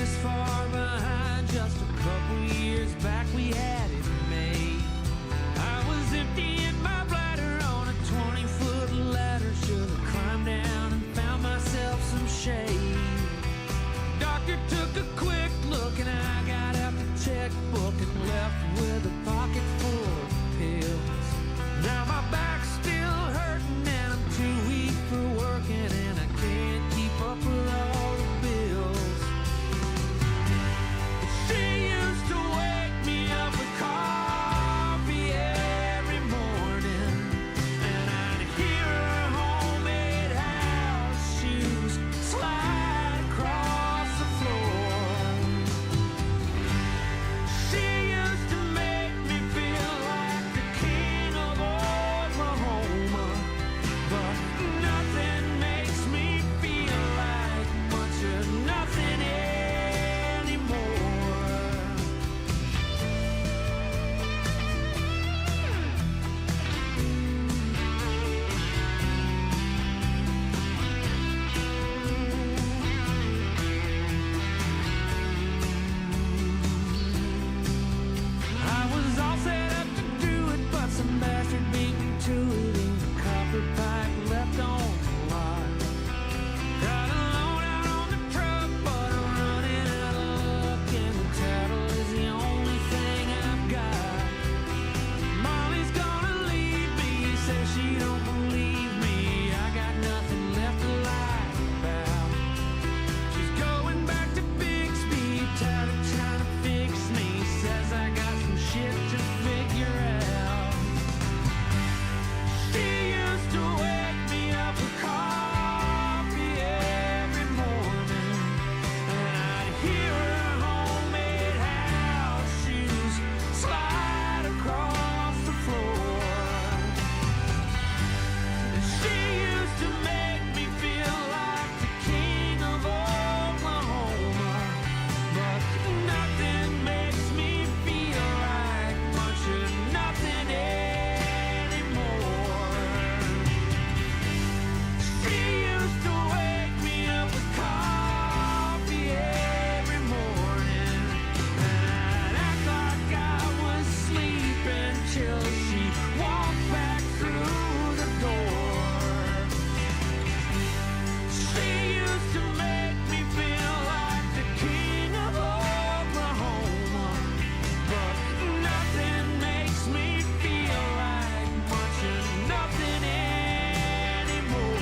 this far behind. Just a couple years back we had it made. I was emptying my bladder on a 20-foot ladder. Should have climbed down and found myself some shade. Doctor took a quick look and I got out the checkbook and left with a pocket full of pills. Now my back's still hurting and I'm too weak for working and I can't keep up with all the bills. But she used to wake me up with coffee every morning, and I'd hear her homemade house shoes slide across the floor. She used to make me feel like the king of Oklahoma, but nothing makes me feel like much of nothing anymore. I was all set up to do it, but some bastard beat me to it. Ain't a copper pipe left on the lot. Got a loan out on the truck, but I'm running out of luck, and the title is the only thing I've got. Molly's gonna leave me, says she don't believe me. I got nothing left to lie about. She's going back to Bixby, tired of trying to fix me. Says I got some shit to figure out. She used to wake me up with coffee every morning, and I'd hear her homemade house shoes slide across the floor. And she used to make me feel like the king of Oklahoma, but nothing makes me feel like much of nothing anymore. She used to wake me up with coffee every morning, and I'd act like I was sleeping till she walked back through the door. She used to make me feel like the king of Oklahoma, but nothing makes me feel like much of nothing anymore.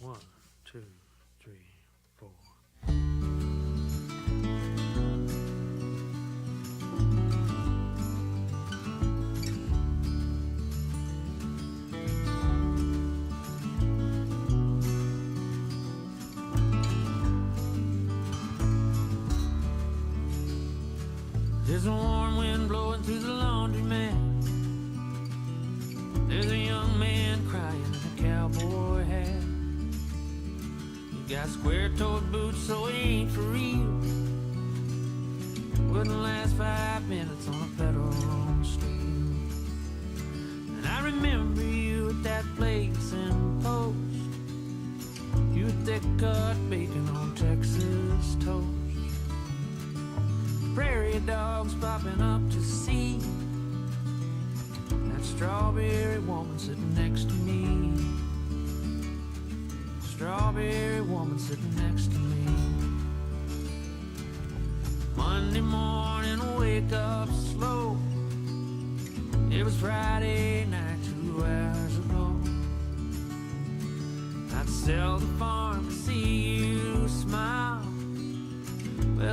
One, two, three, four. There's a warm wind blowing through the laundromat. There's a young man crying in a cowboy hat. He got square-toed boots, so he ain't for real. Wouldn't last 5 minutes on a pedal steel. And I remember you at that place in Post. You thick-cut bacon on Texas toast. Prairie dogs popping up to see that strawberry woman sitting next to me. Strawberry woman sitting next to me. Monday morning, wake up slow. It was Friday night 2 hours ago. I'd sell the farm to see you smile.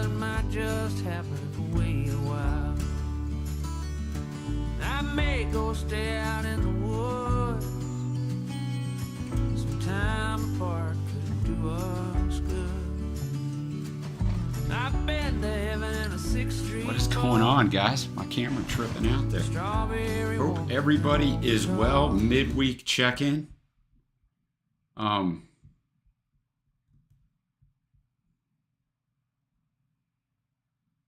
it might just happen to wait a while. I may go stay out in the woods. Some time apart could do us good. I've been to heaven in a 6th Street. What is going on, guys? My camera tripping out there. Hope everybody is well. Midweek check-in.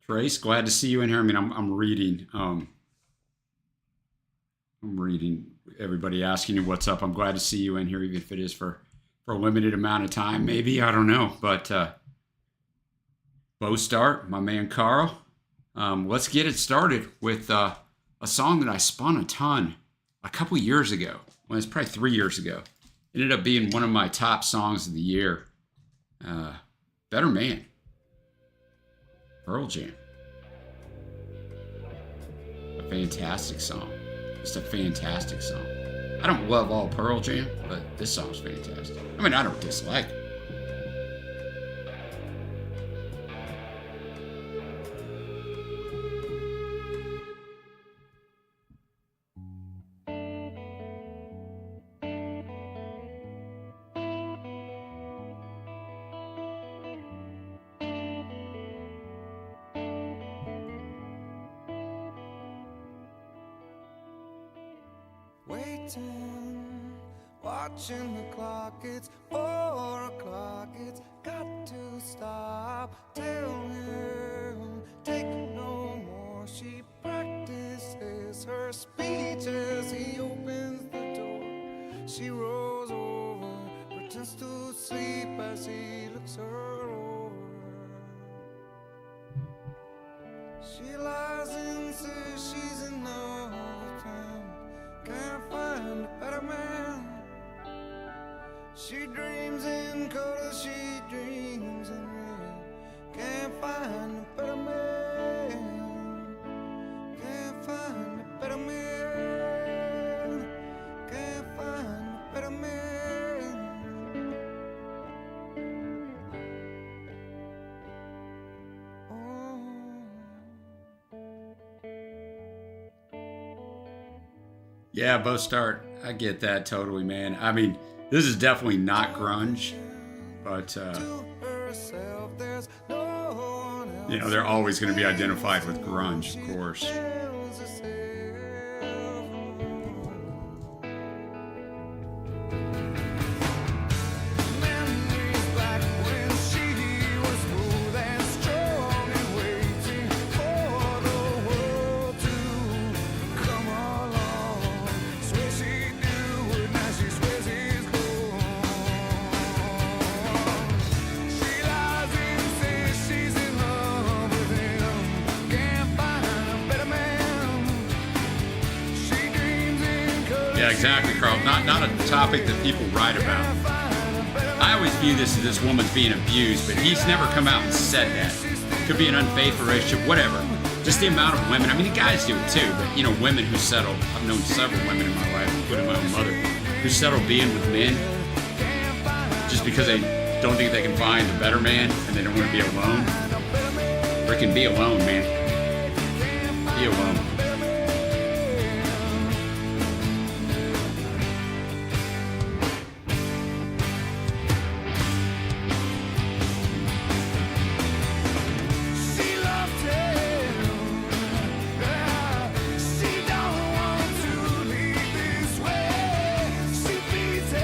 Trace, glad to see you in here. I mean, I'm reading. I'm reading everybody asking you what's up. I'm glad to see you in here, even if it is for a limited amount of time, maybe. I don't know. But Bo Start, my man Carl. Let's get it started with a song that I spun a ton a couple years ago. Well, it's probably 3 years ago. It ended up being one of my top songs of the year. Better Man. Pearl Jam. A fantastic song. Just a fantastic song. I don't love all Pearl Jam, but this song's fantastic. I mean, I don't dislike it. Watching the clock, it's 4 o'clock, it's got to stop. Tell him, take no more. She practices her speech as he opens the door. She rolls over, pretends to sleep as he looks her over. She lies and says she's in love with him, can't find a better man. She dreams in color, she dreams in red. Can't find a better man. Can't find a better man. Can't find a better man. Oh. Yeah, Bo Start. I get that totally, man. I mean, this is definitely not grunge, but, you know, they're always going to be identified with grunge, of course. Yeah, exactly, Carl. Not a topic that people write about. I always view this as this woman's being abused, but he's never come out and said that. Could be an unfaithful relationship, whatever. Just the amount of women. I mean, the guys do it too, but you know, women who settle. I've known several women in my life, including my own mother, who settle being with men just because they don't think they can find a better man and they don't want to be alone. Freaking be alone, man. Be alone.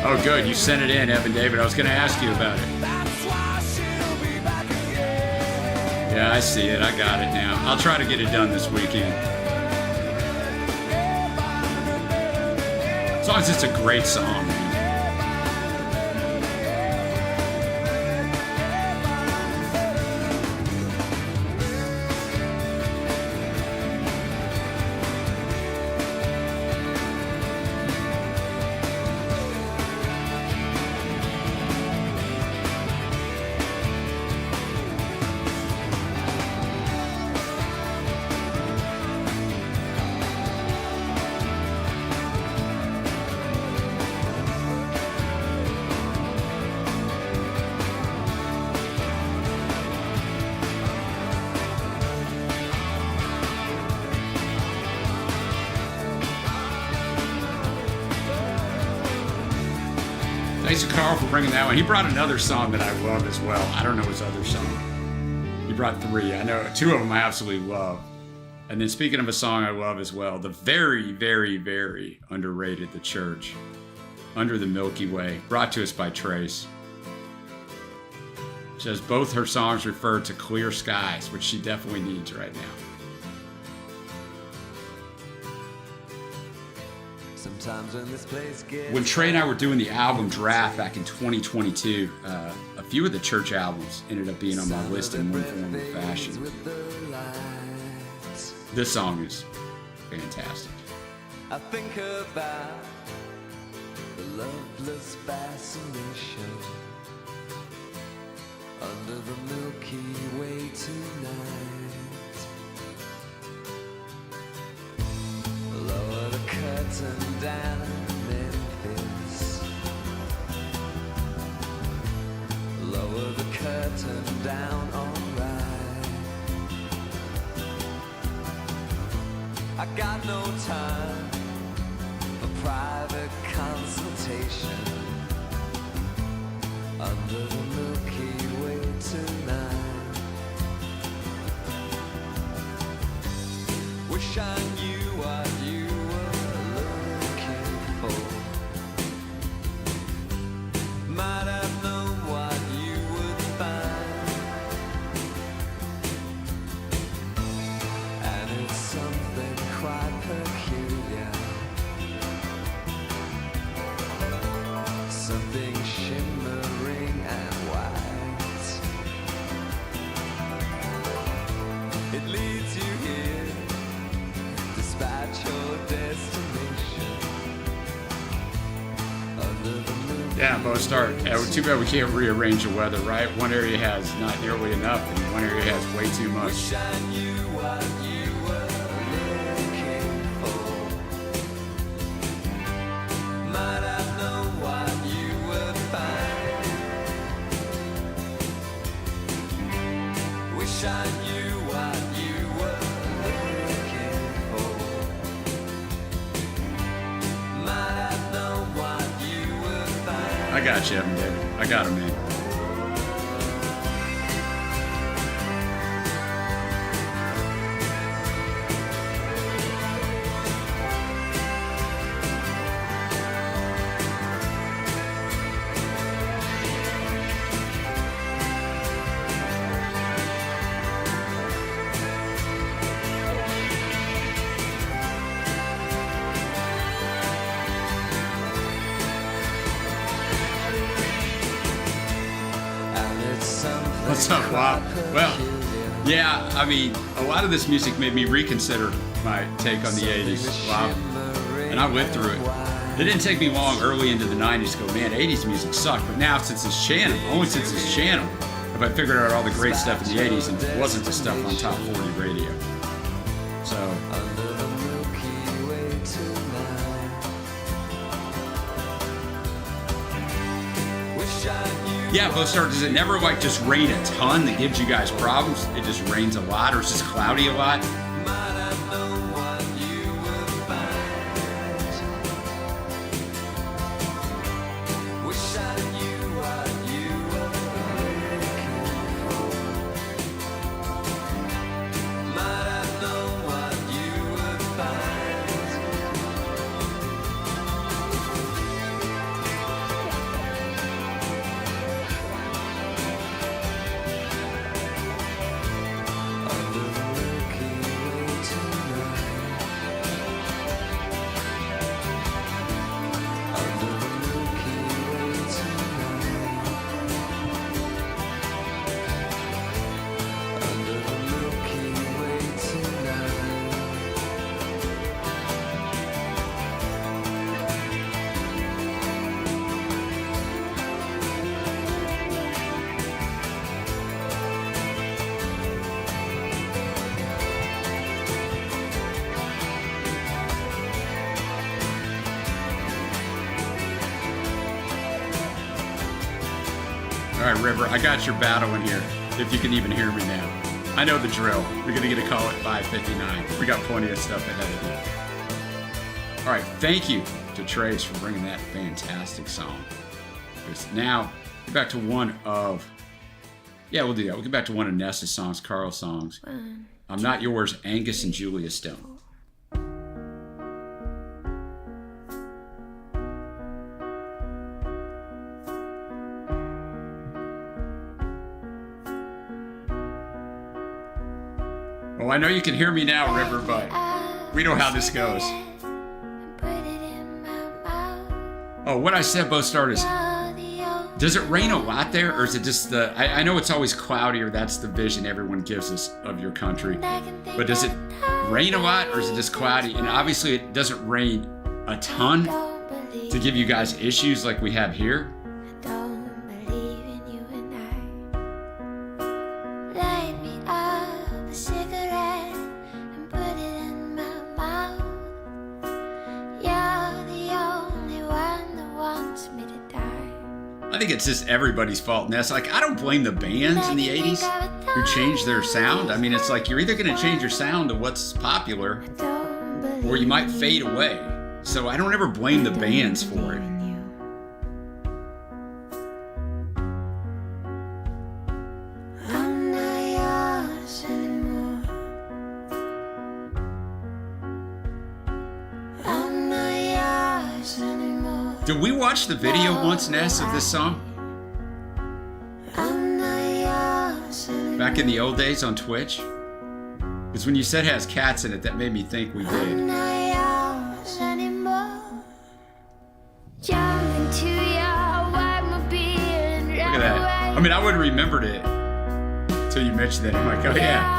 Oh, good. You sent it in, Evan David. I was going to ask you about it. Yeah, I see it. I got it now. I'll try to get it done this weekend. As long as it's a great song, man. Thanks to Carl for bringing that one. He brought another song that I love as well. I don't know his other song. He brought 3. I know 2 of them I absolutely love. And then speaking of a song I love as well, the very, very, very underrated The Church, Under the Milky Way, brought to us by Trace. She says both her songs refer to clear skies, which she definitely needs right now. Sometimes when this place gets When Trey and I were doing the album draft back in 2022, a few of the Church albums ended up being on my list in one form or fashion. This song is fantastic. I think about the loveless fascination under the Milky Way tonight. Lower the curtain down Memphis. Lower the curtain down, alright. I got no time for private consultation under the Milky Way tonight. Wish I knew what you were looking for. Might have known what you would find. And it's something quite peculiar. Something shimmering and white. It leads you here, despite your destination. Under the moon. Yeah, both start. Too bad we can't rearrange the weather, right? One area has not nearly enough, and one area has way too much. Wish I knew what you were looking for. Might have known what you would find. Wish I knew what you were looking for. Might have known what you would find. I got you, Evan David. I got him, man. What's up, Bob? Well, yeah, I mean, a lot of this music made me reconsider my take on the 80s, Bob. And I went through it. It didn't take me long early into the 90s to go, man, 80s music sucked. But now, since this channel, only since this channel, have I figured out all the great stuff in the 80s, and it wasn't the stuff on Top 40 radio. So, Under the Milky Way tonight. Wish I knew. yeah, both start. Does it never like just rain a ton that gives you guys problems? It just rains a lot, or it's just cloudy a lot? Might have known what you would find. Wish I knew what you were looking for. Might have known what you would find. Under the Milky Way tonight. Under the Milky Way tonight. Under the Milky Way tonight. All right, River, I got your battle in here, if you can even hear me now. I know the drill. We're going to get a call at 5:59. We got plenty of stuff ahead of you. All right, thank you to Trace for bringing that fantastic song. focus. Now, get back to one of... Yeah, we'll do that. We'll get back to one of Nessa's songs, Carl's songs. I'm Not Yours, Angus and Julia Stone. Oh, I know you can hear me now, River, but we know how this goes. Oh, what I said, both starters. Does it rain a lot there, or is it just the... I know it's always cloudy, or that's the vision everyone gives us of your country. But does it rain a lot, or is it just cloudy? And obviously it doesn't rain a ton to give you guys issues like we have here. I think it's just everybody's fault, Ness. Like, I don't blame the bands in the 80s who changed their sound. I mean, it's like you're either going to change your sound to what's popular or you might fade away. So I don't ever blame the bands for it. Did we watch the video once, Ness, of this song? Back in the old days on Twitch? Because when you said it has cats in it, that made me think we did. Look at that. I mean, I wouldn't have remembered it until you mentioned it. I'm like, oh yeah.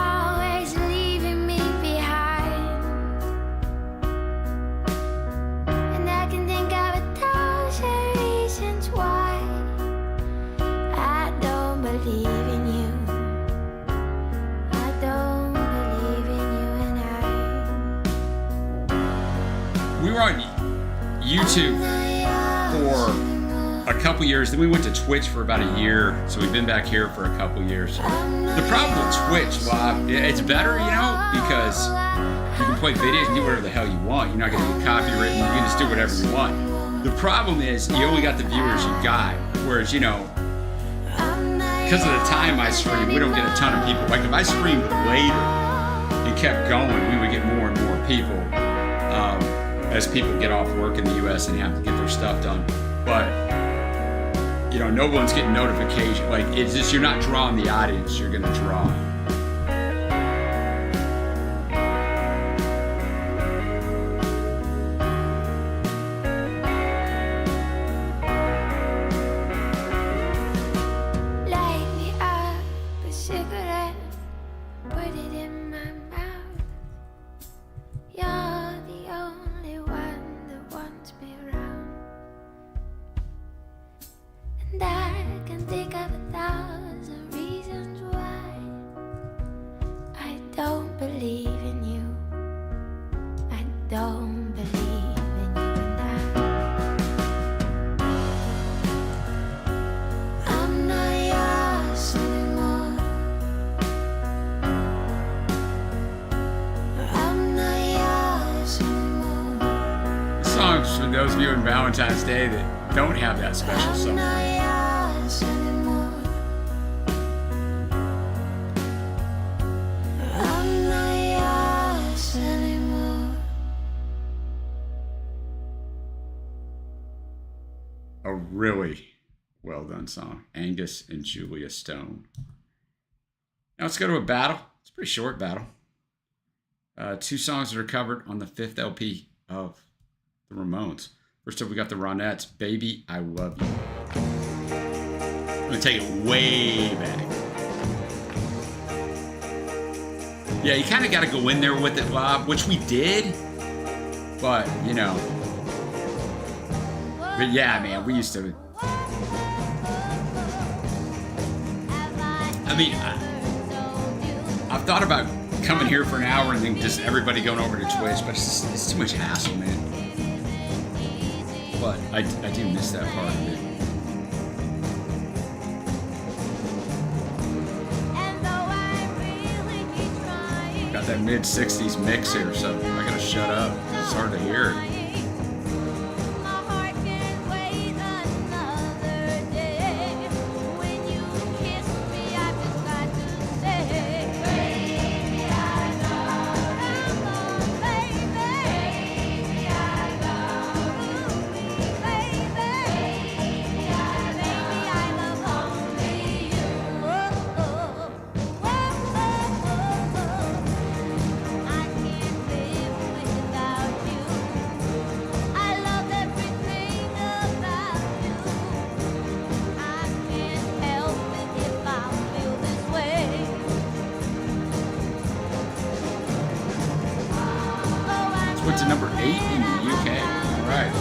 We were on YouTube for a couple years, then we went to Twitch for about a year, so we've been back here for a couple years. The problem with Twitch live, it's better, you know, because you can play videos and do whatever the hell you want. You're not going to get copywritten, you can just do whatever you want. The problem is you only got the viewers you got, whereas, you know, because of the time I stream, we don't get a ton of people. Like if I streamed later and kept going, we would get more and more people. As people get off work in the US and have to get their stuff done. But, you know, no one's getting notification. Like, it's just, you're not drawing the audience you're gonna draw. Light me up a cigarette, put it in my mouth. You're the only one that wants me around, and I can think of 1,000 reasons why I don't believe in you. I don't believe in you, and I'm not yours anymore. I'm not yours anymore. This song's for those of you on Valentine's Day that don't have that special I'm song. not yours anymore. I'm not yours anymore. A really well done song. Angus and Julia Stone. Now let's go to a battle. It's a pretty short battle. Two songs that are covered on the 5th LP of the Ramones. First up, we got the Ronettes, Baby, I Love You. I'm going to take it way back. Yeah, you kind of got to go in there with it live, which we did. But, you know. But yeah, man, we used to. I mean, I've thought about coming here for an hour and then just everybody going over to Twitch, but it's too much hassle, man. But I do miss that part of it. Got that mid-60s mix here, so I gotta shut up. It's hard to hear it. went to number 8 in the UK. All right.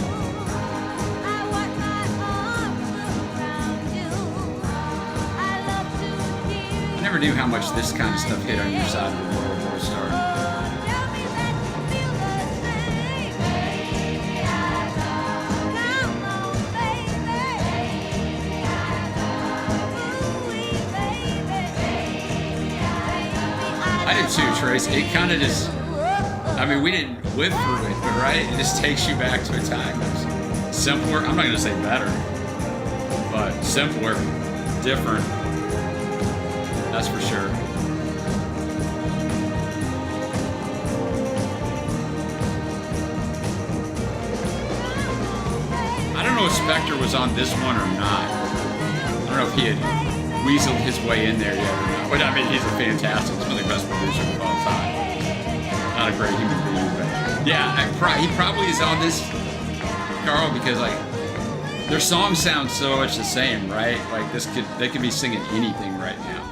I never knew how much this kind of stuff hit on your side of the world before it started. I did too, Trace. It kind of just, I mean, we didn't live through it, but right? It just takes you back to a time that's simpler. I'm not going to say better, but simpler, different. That's for sure. I don't know if Spectre was on this one or not. I don't know if he had weaseled his way in there yet or not. But I mean, he's a fantastic, he's one of the best producers of all time. Not a great human being, but yeah, he probably is on this, Carl, because like their songs sound so much the same, right? Like they could be singing anything right now,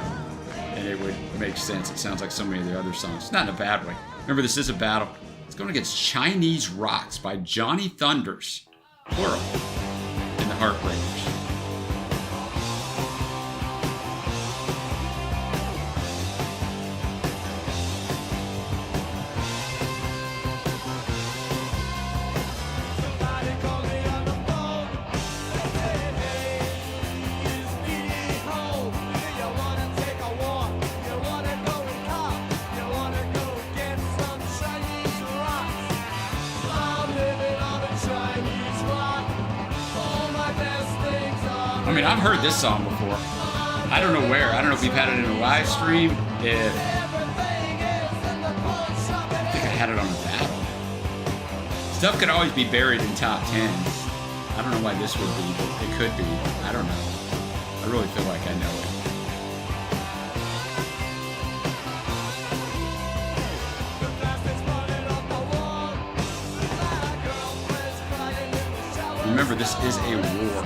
and it would make sense. It sounds like so many of the other songs, not in a bad way. Remember, this is a battle. It's going against Chinese Rocks by Johnny Thunders, plural, and the Heartbreakers. I mean, I've heard this song before. I don't know where. I don't know if we've had it in a live stream. I think I had it on a battle. Stuff could always be buried in top 10s. I don't know why this would be, but it could be. I don't know. I really feel like I know it. Remember, this is a war.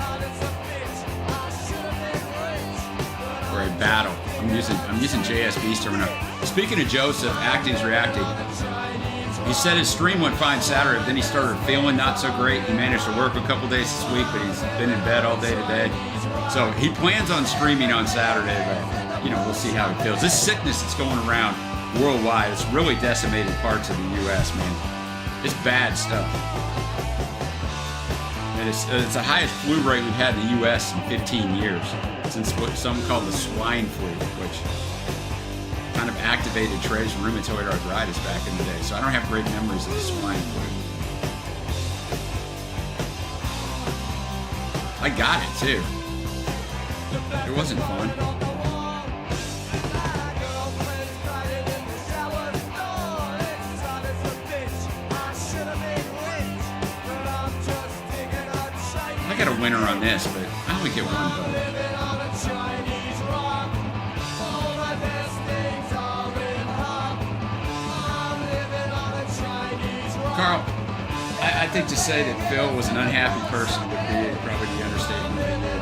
Or a battle. I'm using JSB's terminology. Speaking of Joseph, Acting's Reacting. He said his stream went fine Saturday, then he started feeling not so great. He managed to work a couple days this week, but he's been in bed all day today. So he plans on streaming on Saturday, but you know, we'll see how he feels. This sickness that's going around worldwide, it's really decimated parts of the US, man. It's bad stuff. And it's the highest flu rate we've had in the US in 15 years, since what some call the swine flu, which kind of activated Trey's rheumatoid arthritis back in the day. So I don't have great memories of the swine flu. I got it too. It wasn't fun. I got a winner on this, but I only get one vote. Carl, I think to say that Phil was an unhappy person would be probably the understatement right there.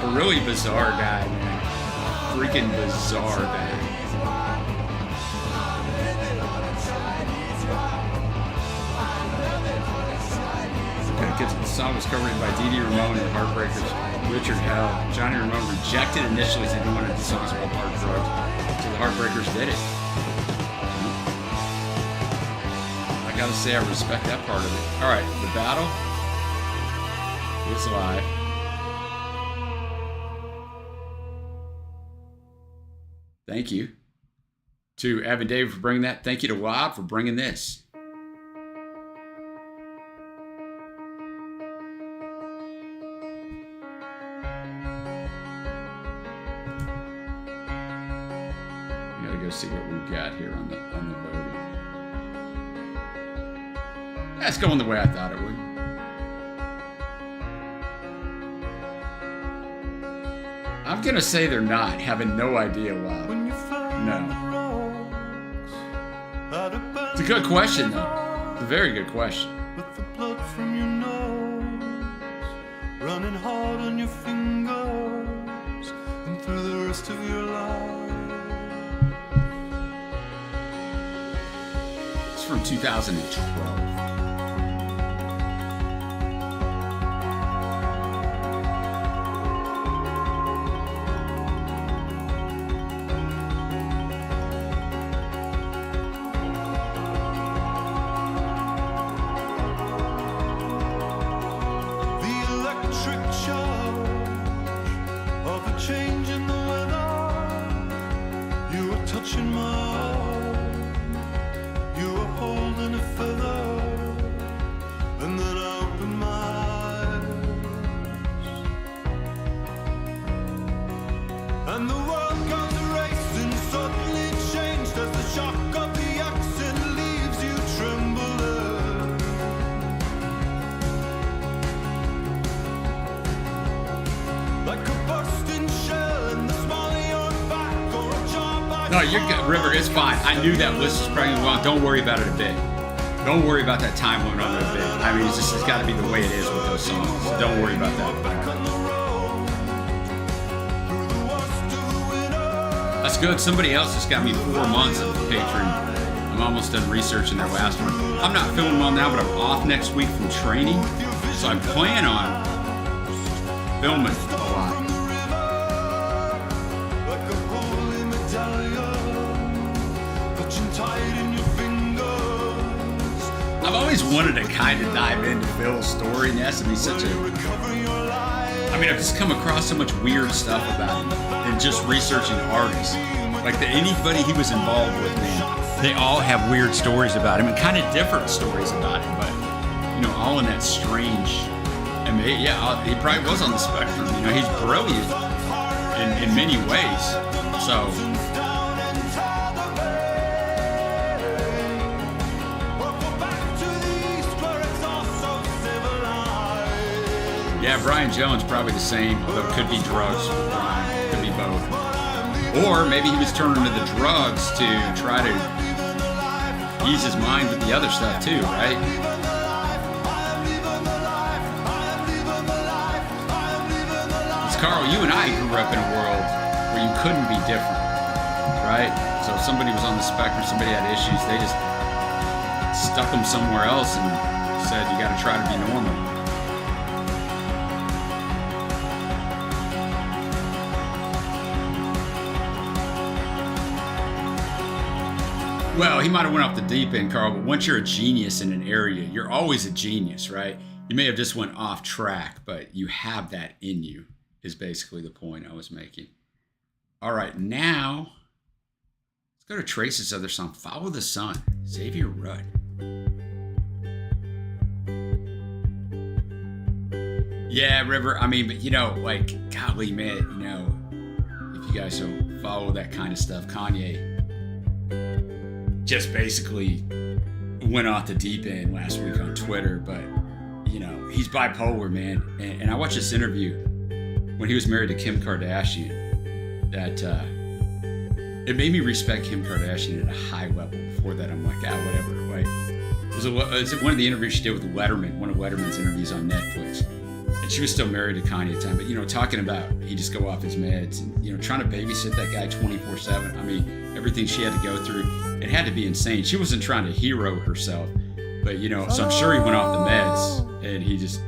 A really bizarre guy, man. Freaking bizarre guy. The song was covered by Dee Dee Ramone and the Heartbreakers. Richard Hell. Johnny Ramone rejected initially, said he wanted the songs about hard drugs. So the Heartbreakers did it. I gotta say, I respect that part of it. Alright, the battle is live. Thank you to Evan David for bringing that. Thank you to Wob for bringing this. See what we've got here on the voting. That's going the way I thought it would. I'm gonna say they're not, having no idea why. No. It's a good question though. It's a very good question. With the blood from your nose running hard on your fingers and through the rest of your life. From 2012. touching my arm. You were holding a feather, and then I opened my eyes, and the world got racing, suddenly changed as the shock of the accent leaves you trembling. Like a bursting shell in the small of your back, or a jaw by No, you're good, River. It's fine. I knew that list was probably long. Don't worry about it a bit. Don't worry about that time limit on it a bit. I mean, it's got to be the way it is with those songs. So don't worry about that. That's good. Somebody else just got me 4 months of Patreon. I'm almost done researching their last one. I'm not feeling well now, but I'm off next week from training, so I plan on filming a lot. like a holy medallion, clutching tight in your fingers. I've always wanted to kind of dive into Phil's story, and that's to be such a... Recover your life. I mean, I've just come across so much weird stuff about him and just researching artists. Like anybody he was involved with, man, they all have weird stories about him and kind of different stories about him, but, you know, all in that strange... I mean, yeah, he probably was on the spectrum. You know, he's brilliant in many ways. So, yeah, Brian Jones probably the same, although it could be drugs with Brian. Could be both. Or maybe he was turning to the drugs to try to ease his mind with the other stuff too, right? Carl, you and I grew up in a world where you couldn't be different, right? So if somebody was on the spectrum, somebody had issues, they just stuck them somewhere else and said, you got to try to be normal. Well, he might have went off the deep end, Carl, but once you're a genius in an area, you're always a genius, right? You may have just went off track, but you have that in you. Is basically the point I was making. All right, now let's go to Trace's other song, Follow the Sun, Xavier Rudd. Yeah, River, I mean, but you know, like, golly, man, you know, if you guys don't follow that kind of stuff, Kanye just basically went off the deep end last week on Twitter, but, you know, he's bipolar, man. And I watched this interview when he was married to Kim Kardashian, that it made me respect Kim Kardashian at a high level. Before that, I'm like, whatever, right? It was one of the interviews she did with Letterman, one of Letterman's interviews on Netflix. And she was still married to Kanye at the time, but, you know, talking about he just go off his meds and, you know, trying to babysit that guy 24/7. I mean, everything she had to go through, it had to be insane. She wasn't trying to hero herself, but, you know, so I'm sure he went off the meds and he just...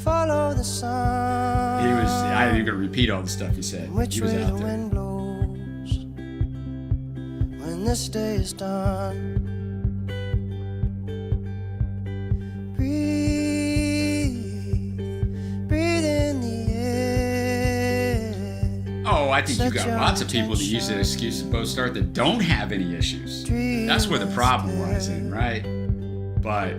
Follow the sun. He was, I ain't even gonna repeat all the stuff he said. Which He was way out the there. wind blows when this day is done. Breathe in the air. Oh, I think you got lots of people that use that excuse to both start that don't have any issues. That's where the problem lies in, right? But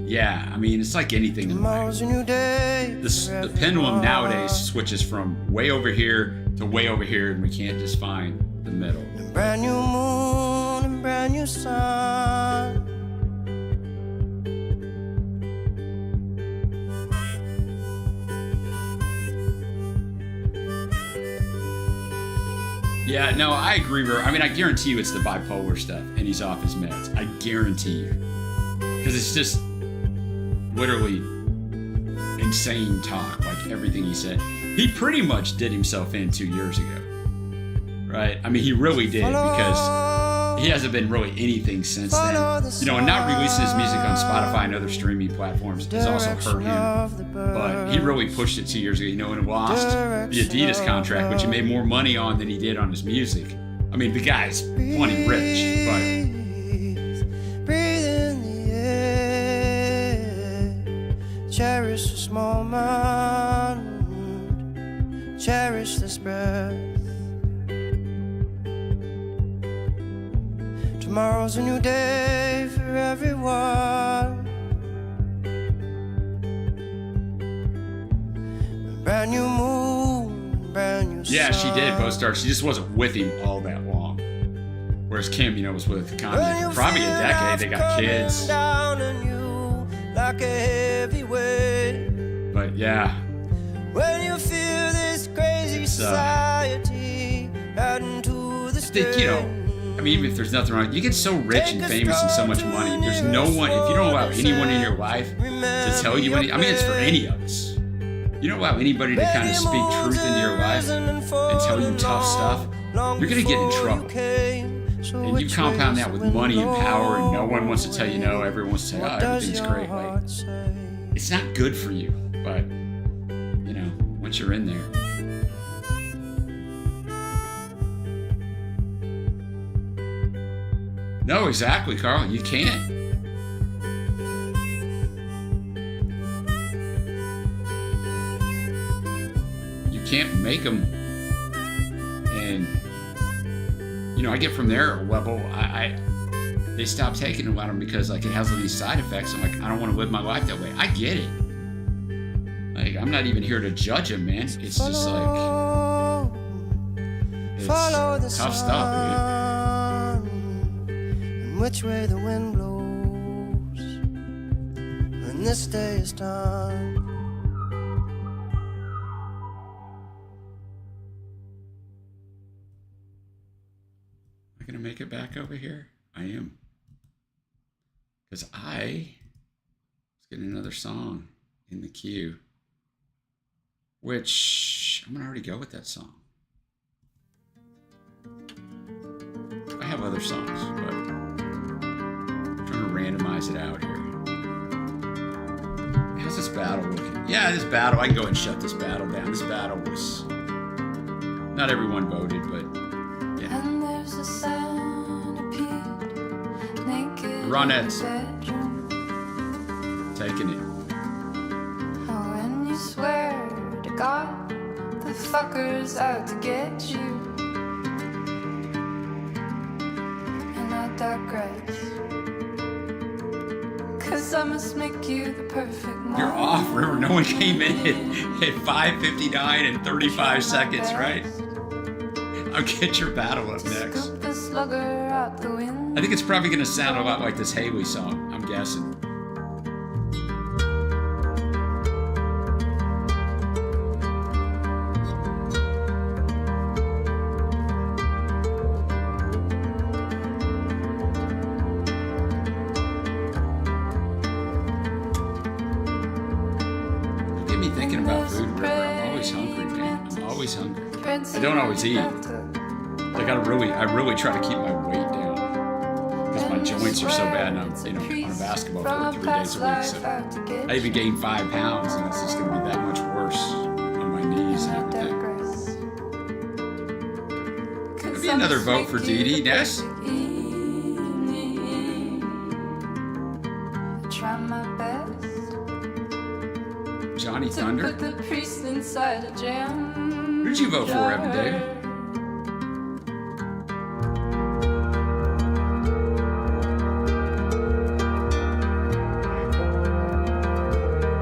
yeah, I mean, it's like anything in life. Tomorrow's a new day. The pendulum nowadays switches from way over here to way over here, and we can't just find the middle. Brand new moon and brand new sun. Yeah, no, I agree, bro. I mean, I guarantee you it's the bipolar stuff, and he's off his meds. I guarantee you. Because it's just literally insane talk, like everything he said. He pretty much did himself in 2 years ago, right? I mean, he really did, because he hasn't been really anything since then. You know, and not releasing his music on Spotify and other streaming platforms has also hurt him. But he really pushed it 2 years ago, you know, and lost the Adidas contract, which he made more money on than he did on his music. I mean, the guy's plenty rich, but... Cherish this moment, cherish this breath. Tomorrow's a new day for everyone. Brand new moon, brand new Yeah, she did sun. both stars. She just wasn't with him all that long. Whereas Kim, you know, was with Kanye for probably a decade. They got kids. Down on you like a heavy weight. But yeah, When you feel this crazy society adding to the strain. you know, I mean, even if there's nothing wrong, you get so rich and famous and so much money. There's no one, if you don't allow anyone in your life to tell you any, I mean, it's for any of us. You don't allow anybody to kind of speak truth into your life and tell you tough stuff, you're going to get in trouble. And you compound that with money and power, and no one wants to tell you no, everyone wants to tell you, oh, everything's great. Like, it's not good for you, but, you know, once you're in there. No, exactly, Carl. You can't. You can't make them. And, you know, I get from their level, they stop taking a lot of them because, like, it has all these side effects. I'm like, I don't want to live my life that way. I get it. Like, I'm not even here to judge them, man. It's just like, it's tough stuff, man. Which way the wind blows when this day is done. Am I gonna make it back over here? I am, because I was getting another song in the queue, which I'm gonna already go with that song. I have other songs, but I'm trying to randomize it out here. How's this battle looking? Yeah, this battle, I can go ahead and shut this battle down. This battle was, not everyone voted, but yeah. And there's a centipede naked Ronettes. in the bedroom. Taking it. Oh, and you swear to God the fucker's out to get you. And I digress, 'cause I must make you the perfect mom. You're off, River. No one came in at 5:59 and 35 seconds, right? I'll get your battle up next. Scoop the slugger out the wind. I think it's probably going to sound a lot like this Haley song, I'm guessing. Get me thinking about food, River. I'm always hungry, man. I'm always hungry. I don't always eat. Like I really try to keep my weight down because my joints are so bad, and I'm, you know, on a basketball court 3 days a week. So I even gained 5 pounds, and it's just going to be that much worse on my knees and everything. Maybe another vote for Dee Dee. Ness? Try my best Johnny to Thunder? put the priest inside a jam. Who'd you vote for, Evan Dave?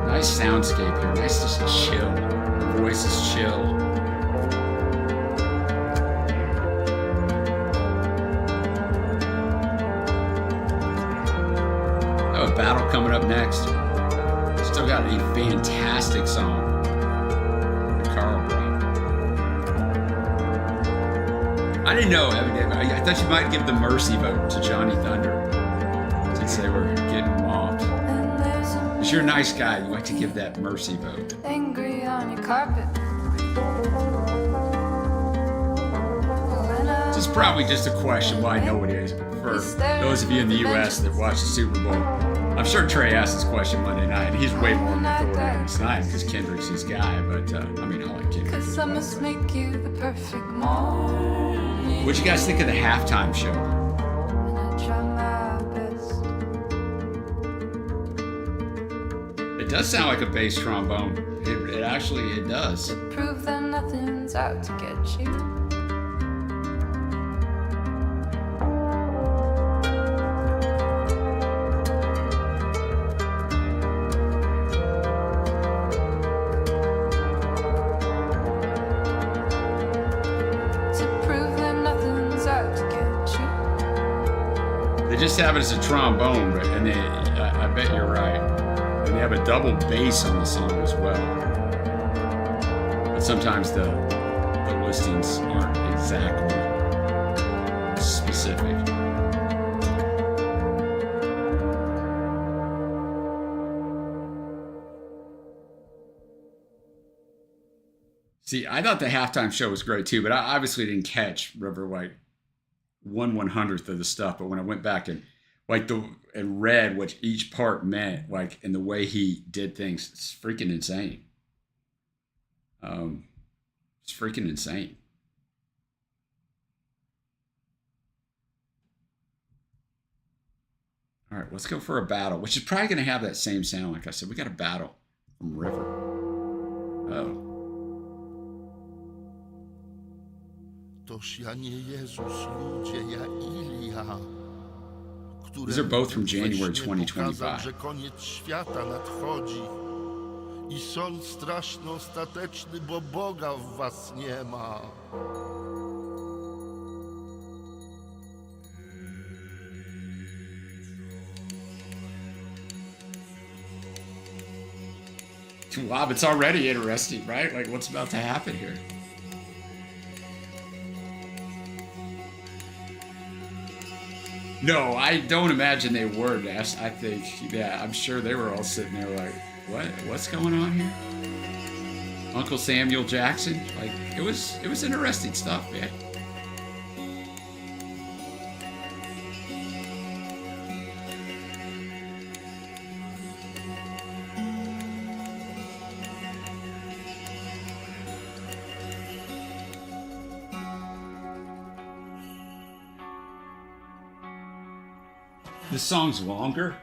Nice soundscape here. Nice, just chill. The voice is chill. I have a battle coming up next. Still got a fantastic song. Carl brought. I didn't know, Evan. I thought you might give the mercy vote to Johnny Thunder since they were getting mobbed. And there's a Because you're a nice guy, you like to give that mercy vote. angry on your carpet. When I This is probably just a question. Well, I know it is. For those of you in the U.S. that watch the Super Bowl, I'm sure Trey asked this question Monday night, and he's way more of an authority on this night because Kendrick's his guy. But I mean, I like Kendrick. Cause as I well, must but- make you the perfect morning. What'd you guys think of the halftime show? And I try my best It does sound like a bass trombone. It actually, it does. to prove that nothing's out to get you. just have it as a trombone, but and they, I bet you're right. And they have a double bass on the song as well. But sometimes the listings aren't exactly specific. See, I thought the halftime show was great too, but I obviously didn't catch River like 1/100th of the stuff. But when I went back and and read what each part meant, like, and the way he did things, it's freaking insane. It's freaking insane. All right, let's go for a battle, which is probably going to have that same sound. Like I said, we got a battle from River. Oh. Toż ja nie Jezus, ludzie, ja Ilia, These are both from January pokazał, 2025. że koniec świata nadchodzi i sąd straszny ostateczny, bo Boga w was nie ma. Wow, it's already interesting, right? Like, what's about to happen here? No, I don't imagine they were. I think, yeah, I'm sure they were all sitting there like, what's going on here? Uncle Samuel Jackson, like, it was interesting stuff, man. This song's longer,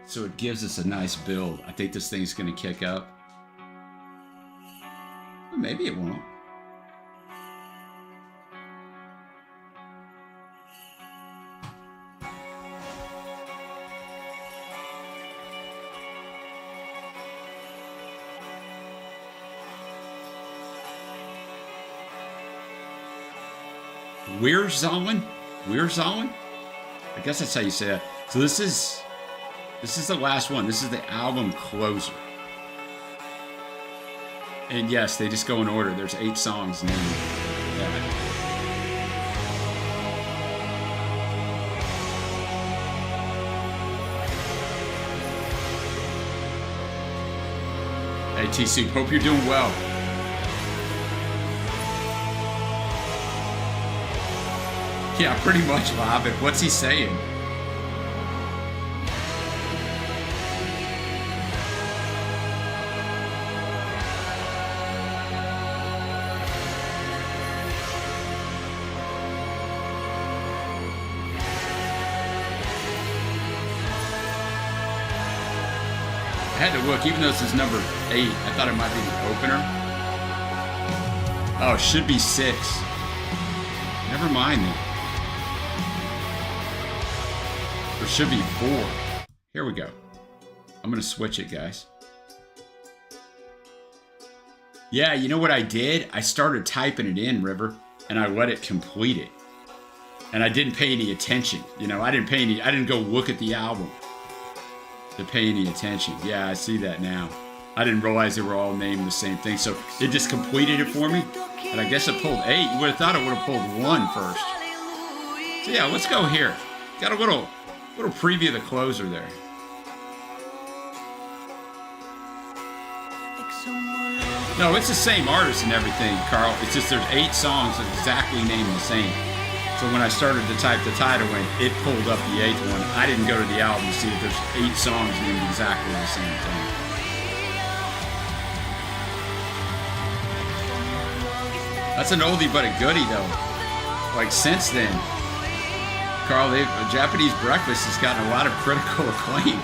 so it gives us a nice build. I think this thing's gonna kick up. Or maybe it won't. Weerzollen? I guess that's how you say that. So this is the last one. This is the album closer. And yes, they just go in order. There's 8 songs named that. Hey T-Soup, hope you're doing well. Yeah, pretty much, Bob. But what's he saying? I had to look, even though this is number 8, I thought it might be the opener. Oh, it should be 6. Never mind then. There should be 4. Here we go. I'm gonna switch it, guys. Yeah, you know what I did? I started typing it in, River, and I let it complete it. And I didn't pay any attention. You know, I didn't go look at the album to pay any attention. Yeah, I see that now. I didn't realize they were all named the same thing. So it just completed it for me. And I guess it pulled 8. You would have thought it would have pulled 1 first. So yeah, let's go here. Got a little preview of the closer there. No, it's the same artist and everything, Carl. It's just there's 8 songs that exactly named the same. So when I started to type the title in, it pulled up the 8th one. I didn't go to the album to see if there's 8 songs named exactly the same thing. That's an oldie but a goodie though. Like since then, Carl, Japanese Breakfast has gotten a lot of critical acclaim.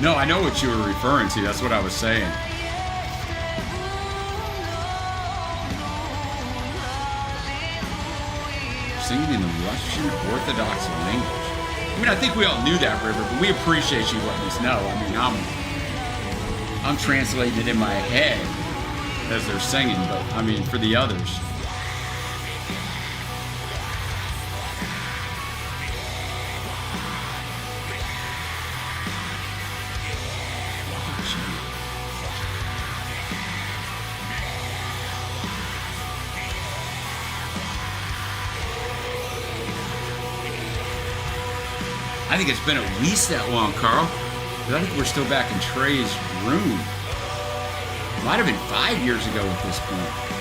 No, I know what you were referring to. That's what I was saying. Singing in the Russian Orthodox language. I mean, I think we all knew that, River, but we appreciate you letting us know. I mean, I'm translating it in my head as they're singing, but I mean, for the others. I think it's been at least that long, Carl. But I think we're still back in Trey's room. Might have been 5 years ago at this point.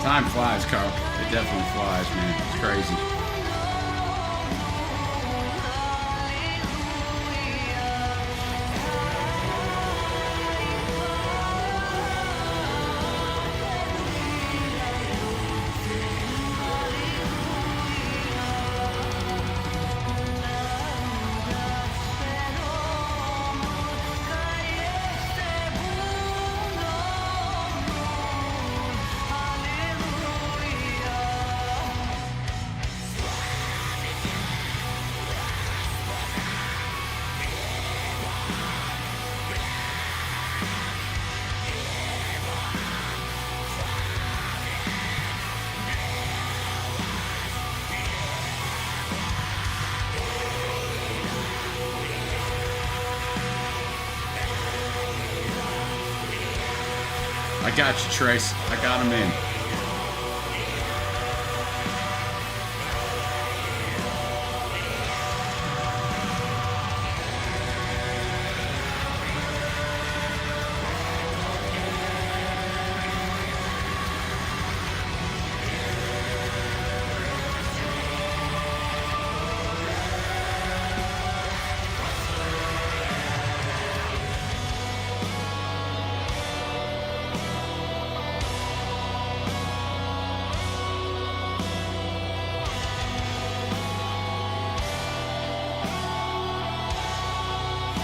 Time flies, Carl. It definitely flies, man. It's crazy. I got you, Trace. I got him in.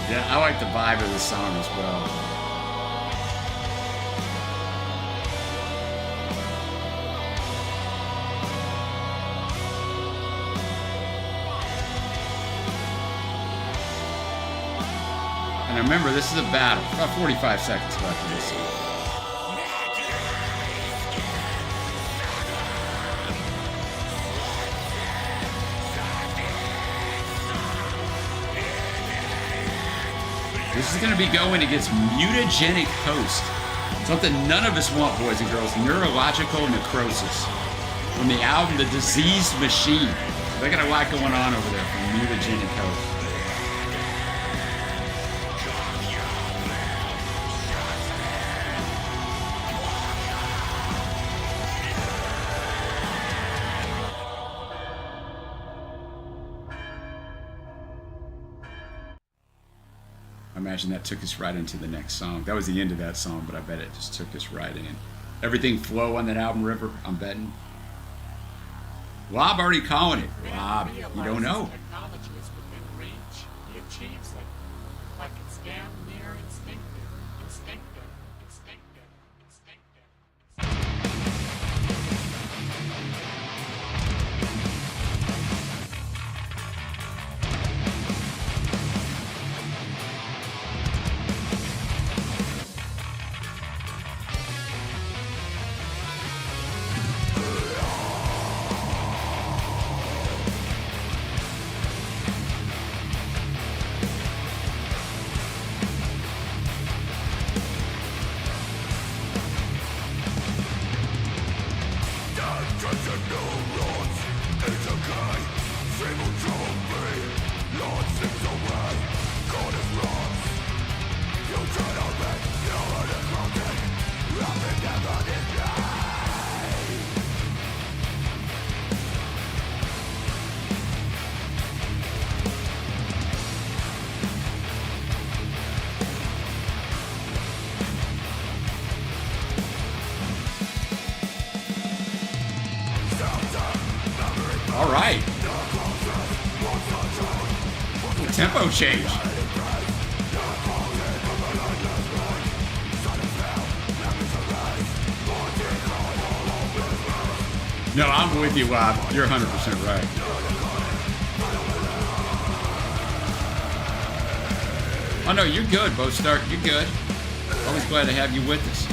Yeah, I like the vibe of the song as well. And remember, this is a battle. About 45 seconds left of this song. This is going to be going against mutagenic host. Something none of us want, boys and girls. Neurological necrosis. From the album The Diseased Machine. They got a lot going on over there from mutagenic host. I imagine that took us right into the next song. That was the end of that song, but I bet it just took us right in. Everything flow on that album, River, I'm betting. Lob already calling it. Lob, you don't know. Technology is within reach. He achieves it. Like it's damn near instinctive. Instinctive. Instinctive. Instinctive. Tempo change. No, I'm with you, Wob. You're 100% right. Oh no, you're good, Bo Stark. You're good. Always glad to have you with us.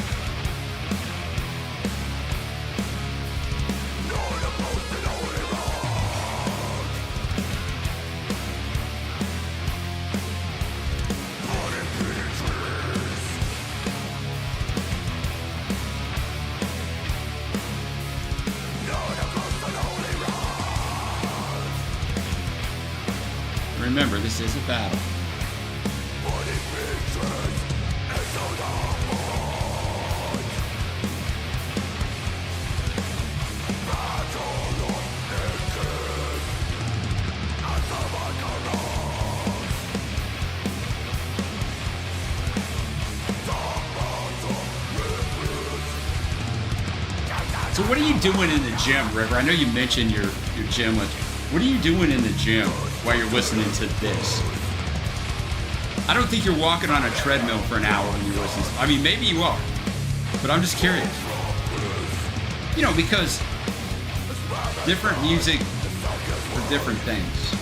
Remember, this is a battle. So what are you doing in the gym, River? I know you mentioned your gym. What are you doing in the gym while you're listening to this? I don't think you're walking on a treadmill for an hour when you listen. I mean, maybe you are, but I'm just curious. You know, because different music for different things.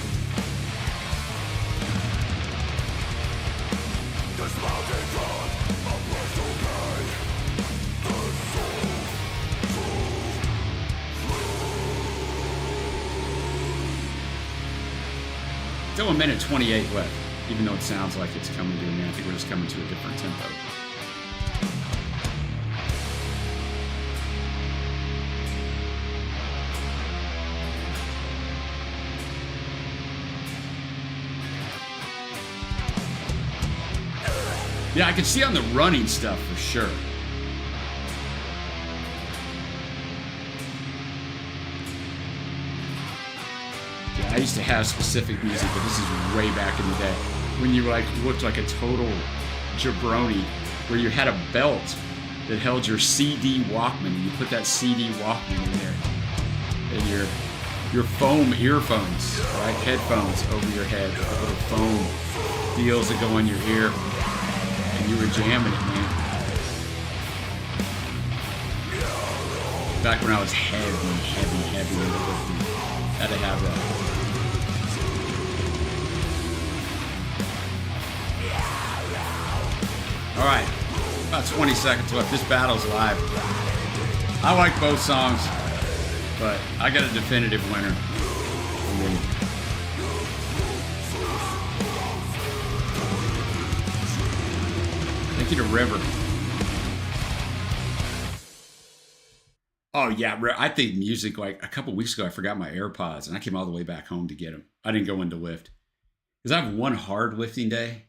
Still a minute 28 left, even though it sounds like it's coming to an end. I think we're just coming to a different tempo. Yeah, I can see on the running stuff for sure. I used to have specific music, but this is way back in the day when you like looked like a total jabroni, where you had a belt that held your CD Walkman, and you put that CD Walkman in there, and your foam earphones, right, headphones over your head, little foam deals that go in your ear, and you were jamming it, man. Back when I was heavy into lifting, had to have that. All right, about 20 seconds left. This battle's live. I like both songs, but I got a definitive winner. Thank you to River. Oh yeah, I think music, like a couple weeks ago, I forgot my AirPods and I came all the way back home to get them. I didn't go into lift. Because I have one hard lifting day.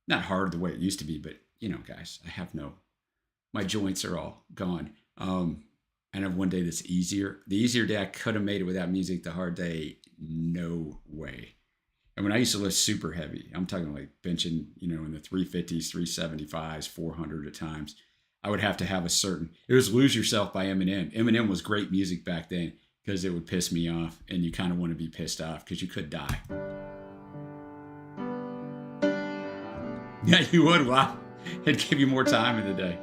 Not hard the way it used to be, but you know, guys, my joints are all gone. And I have one day that's easier. The easier day, I could have made it without music. The hard day, no way. And when I used to lift super heavy, I'm talking like benching, you know, in the 350s, 375s, 400 at times, I would have to have a certain, it was Lose Yourself by Eminem. Eminem was great music back then because it would piss me off, and you kind of want to be pissed off because you could die. Yeah, you would. Wow. It'd give you more time in the day.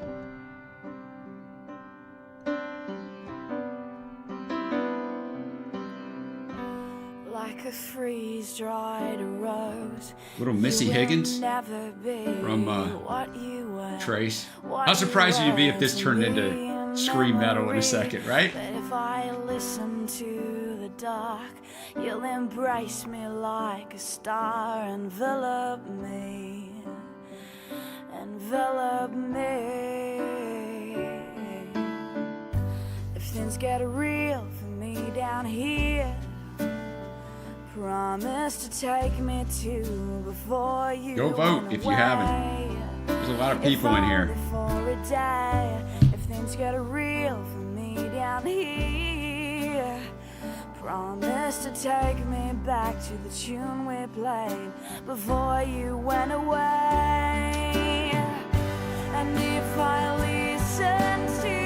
Like a freeze-dried rose, little Missy Higgins from Trace. How surprised would you be if this turned into scream metal in a second, right? But if I listen to the dark, you'll embrace me like a star. Envelop me. Envelop me. If things get real for me down here, promise to take me to before you go vote if you haven't. There's a lot of people in here. For a day, if things get real for me down here, promise to take me back to the tune we played before you went away. And if I listen to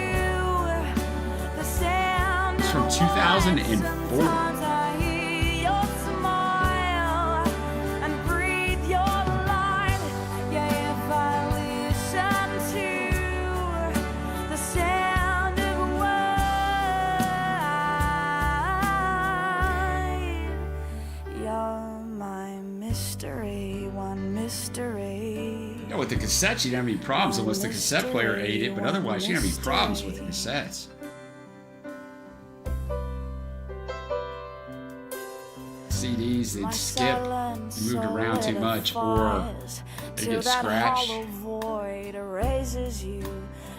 the sound, it's from 2004. I hear your smile. mystery, one mystery. Yeah, with the cassettes, you didn't have any problems unless the cassette player ate it, but otherwise, you didn't have any problems with the cassettes. CDs, they'd skip, you moved around too much, or they get scratched.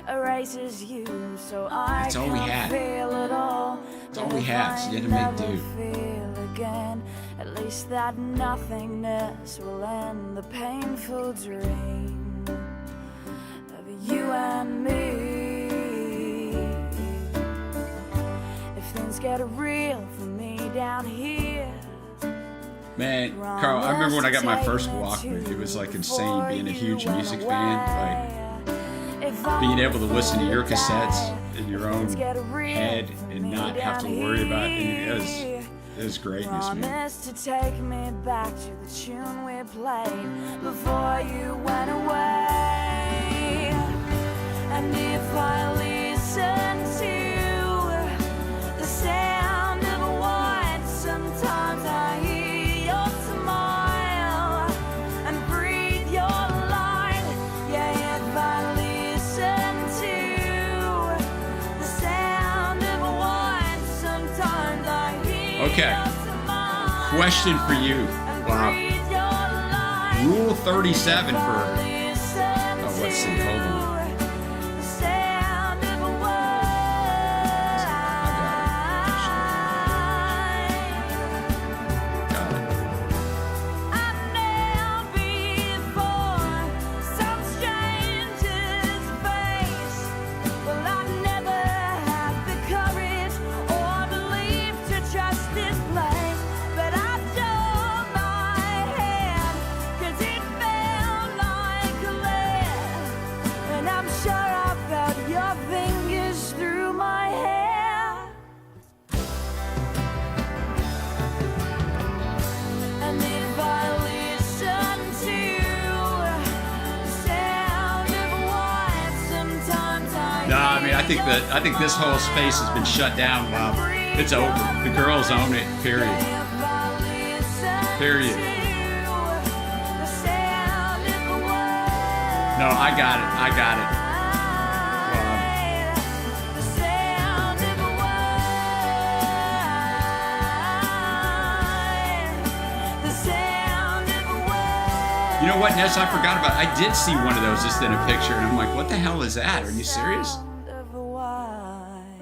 Erases you, so That's all we had. That's all we have, so you had to make do. Feel again. At least that nothingness will end the painful dream of you and me. If things get real for me down here. Man, Carl, I remember when I got my first Walkman, it was like insane being a huge music fan, like being able to listen to your cassettes in your own head and not have to worry about it. It was greatness, man. Promise to take me back to the tune we played before you went away. And if I listen to the sound of a white, sometimes I hear your smile and breathe your light. Yeah, if I listen to the sound of a white, sometimes I hear. Okay, question for you, Bob. Rule 37 for, oh, let's see, hold on. I think this whole space has been shut down, Bob. It's over. The girls own it, period. Period. No, I got it. I got it. You know what, Ness? I forgot about it. I did see one of those just in a picture, and I'm like, what the hell is that? Are you serious?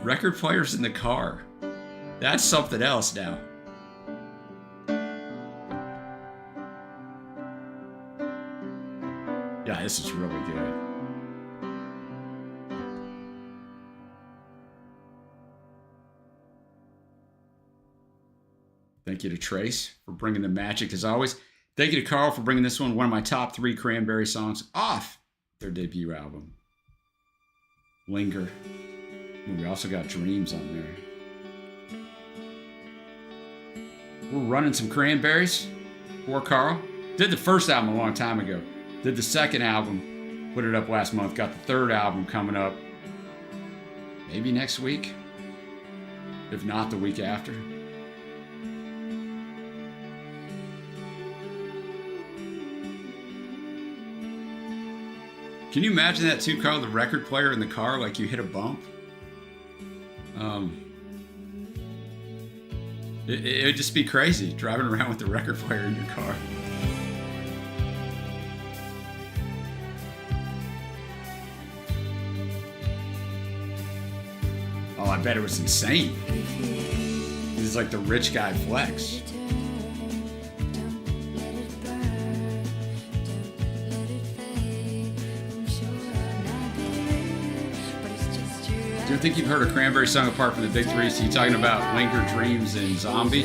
Record players in the car. That's something else now. Yeah, this is really good. Thank you to Trace for bringing the magic as always. Thank you to Carl for bringing this one of my top 3 Cranberry songs off their debut album. Linger. We also got Dreams on there. We're running some Cranberries for Carl. Did the first album a long time ago. Did the second album. Put it up last month. Got the third album coming up. Maybe next week. If not, the week after. Can you imagine that too, Carl? The record player in the car, like you hit a bump? It would just be crazy driving around with the record player in your car. Oh, I bet it was insane. It's like the rich guy flex. Do you think you've heard a Cranberry song apart from the big three? So you talking about Linger, Dreams, and Zombie?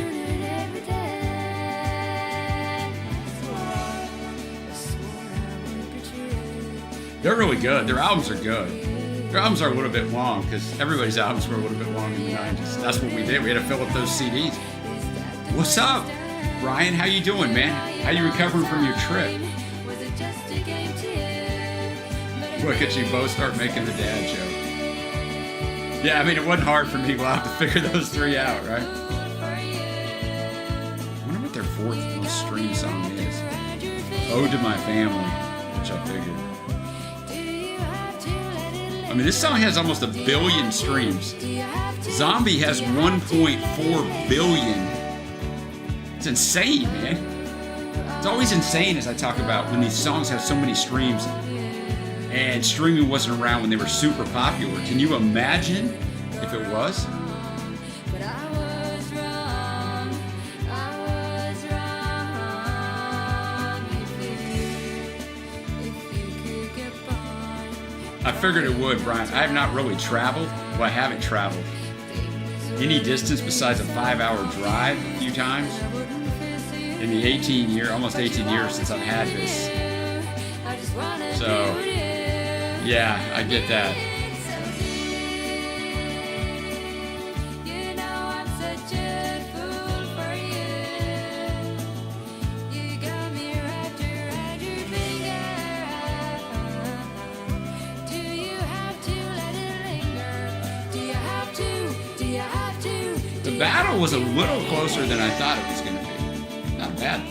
They're really good. Their albums are good. Their albums are a little bit long because everybody's albums were a little bit long in the 90s. That's what we did. We had to fill up those CDs. What's up, Brian? How you doing, man? How you recovering from your trip? Look at you both start making the dad joke. Yeah, I mean, it wasn't hard for me. We'll have to figure those 3 out, right? I wonder what their fourth one stream song is. Ode to My Family, which I figured. I mean, this song has almost 1 billion streams. Zombie has 1.4 billion. It's insane, man. It's always insane as I talk about when these songs have so many streams and streaming wasn't around when they were super popular. Can you imagine if it was? I figured it would, Brian. I have not really traveled. Well, I haven't traveled any distance besides a 5-hour drive a few times in the almost 18 years since I've had this. So, yeah, I get that. The battle was a little closer than I thought it was going to be. Not bad.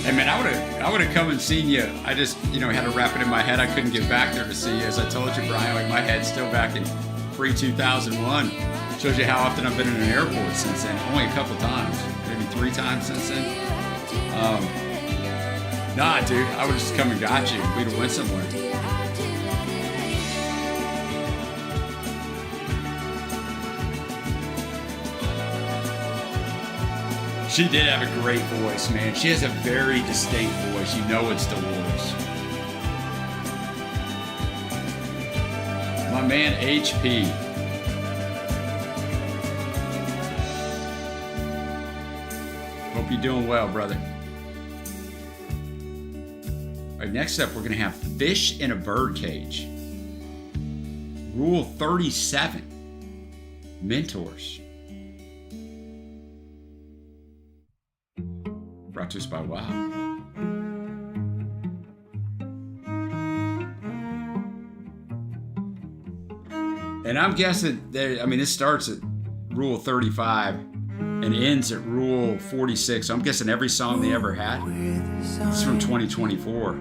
Hey man, I would have come and seen you. I just, had to wrap it in my head. I couldn't get back there to see you. As I told you, Brian, like my head's still back in pre-2001. Shows you how often I've been in an airport since then. Only a couple times, maybe 3 times since then. Nah, dude, I would have just come and got you. We'd have went somewhere. She did have a great voice, man. She has a very distinct voice. You know it's Dolores. My man HP. Hope you're doing well, brother. All right, next up, we're going to have fish in a bird cage. Rule 37. Mentors. Brought to us by Wow. And I'm guessing that, this starts at Rule 35 and ends at Rule 46. So I'm guessing every song they ever had is from 2024.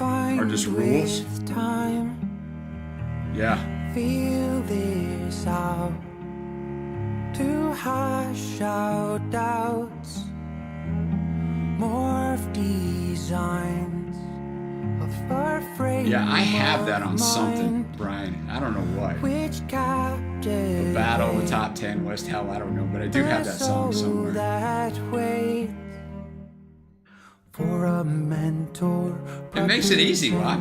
Are just rules. Yeah. Feel this out to hash out doubts. Morph designs of our frame. Yeah, I have that on something, Brian. I don't know what. Which The Battle, the Top 10, West Hell, I don't know, but I do have that song somewhere. That waits for a mentor. It makes it easy, what?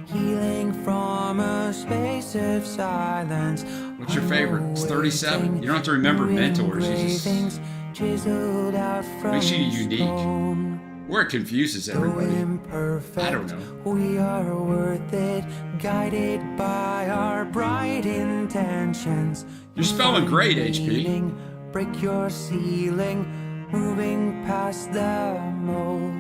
Healing from a space of silence. What's your favorite? It's 37. You don't have to remember mentors. You just make sure you're unique. Or it confuses everybody. I don't know. We are worth it, guided by our bright intentions. You're spelling great, HP. Break your ceiling, moving past the mold.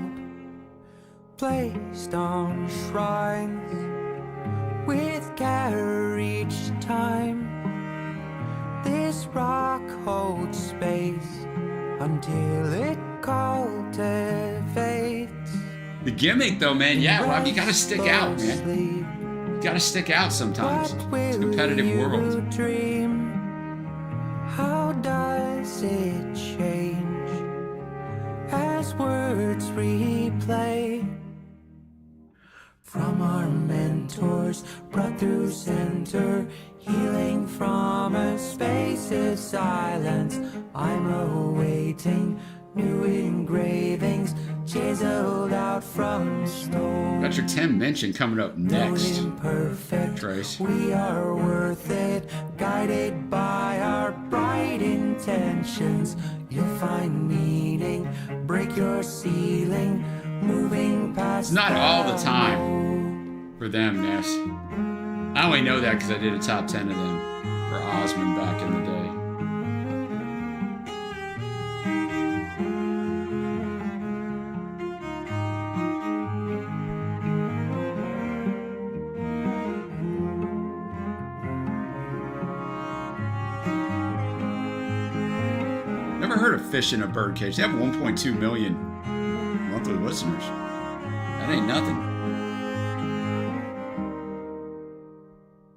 Placed on shrines with care each time. This rock holds space until it cultivates. The gimmick, though, man, yeah, Rob, you gotta stick out, man. You gotta stick out sometimes. It's a competitive world. Dream? How does it change as words replay? From our mentors, brought through center, healing from a space of silence. I'm awaiting new engravings chiseled out from stone. Got your Tim Minchin coming up next. Imperfect, Trace. we are worth it, guided by our bright intentions. You'll find meaning, break your ceiling, moving past. It's not all the time for them, Ness. I only know that because I did a top 10 of them for Osmond back in the day. Never heard of Fish in a Birdcage. They have 1.2 million monthly listeners. That ain't nothing.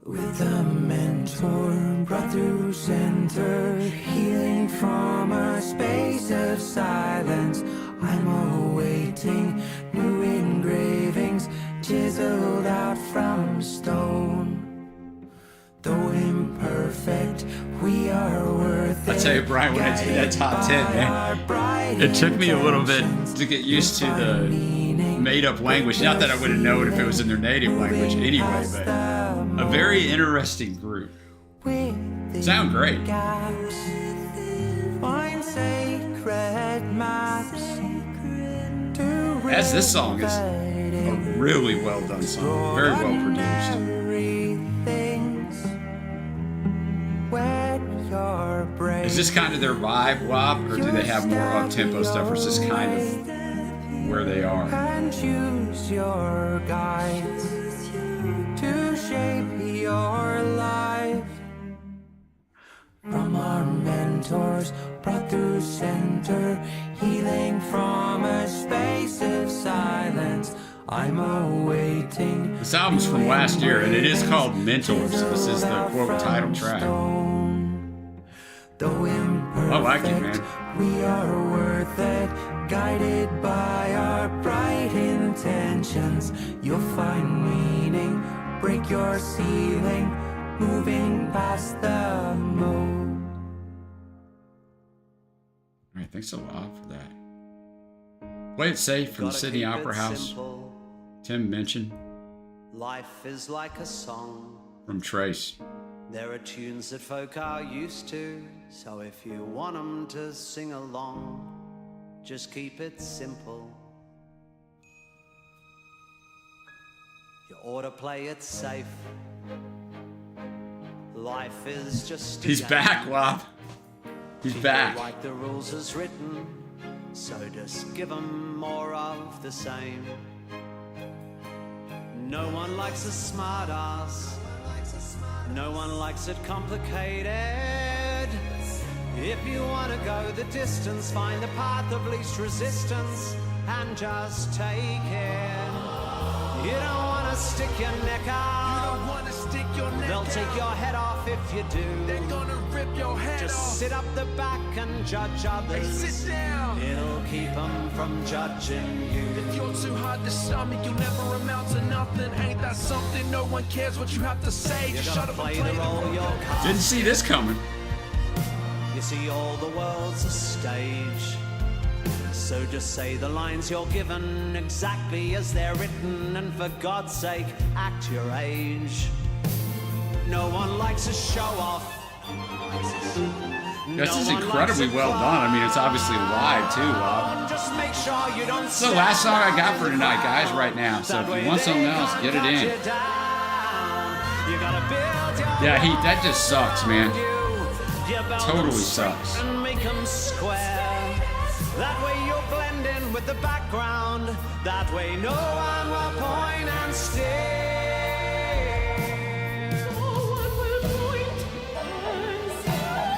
With a mentor brought through center, healing from a space of silence. I'm awaiting new engravings, chiseled out from stone. Though imperfect, we are worth it. I tell you, Brian, when I did that top 10, man, it took me a little bit to get used to the made-up language. Not that I would have known if it was in their native language anyway, but a very interesting group. Sound great. As this song is a really well done song, very well produced. Is this kind of their vibe, Wop, or do they have more up-tempo stuff, or is this kind of where they are? And choose your guides to shape your life. From our mentors brought through center, healing from a space of silence. I'm awaiting. This album's from last year, and it is called Mentors. This is the quote title track. I like it, man. We are worth it, guided by our bright intentions. You'll find meaning, break your ceiling, moving past the moon. All right, thanks a lot for that. Play It Safe from the Sydney Opera House. Tim Minchin. Life is like a song. From Trace. There are tunes that folk are used to, so if you want them to sing along, just keep it simple. You ought to play it safe. Life is just a He's game. back, Wop. He's People back. write the rules as written, so just give them more of the same. No one likes a smart ass. No one likes it complicated. If you want to go the distance, find the path of least resistance and just take it. You don't want to stick your neck out. They'll take your head off if you do. They're gonna rip your head off. Just sit up the back and judge others. Hey, sit down. It'll keep them from judging you. If you're too hard to stomach, you'll never amount to nothing. Ain't that something? No one cares what you have to say. Just shut up and play the role. Didn't see this coming. You see, all the world's a stage. So just say the lines you're given exactly as they're written, and for God's sake, act your age. No one likes a show off. This is incredibly well done. I mean, it's obviously live too, Wop. Just make sure you don't. It's the last song I got for tonight, guys, right now. So if you want something else, get it in. Yeah, that just sucks, man. Totally sucks. And make them square. That way you'll blend in with the background. That way no one will point and stare. No one will point and stare.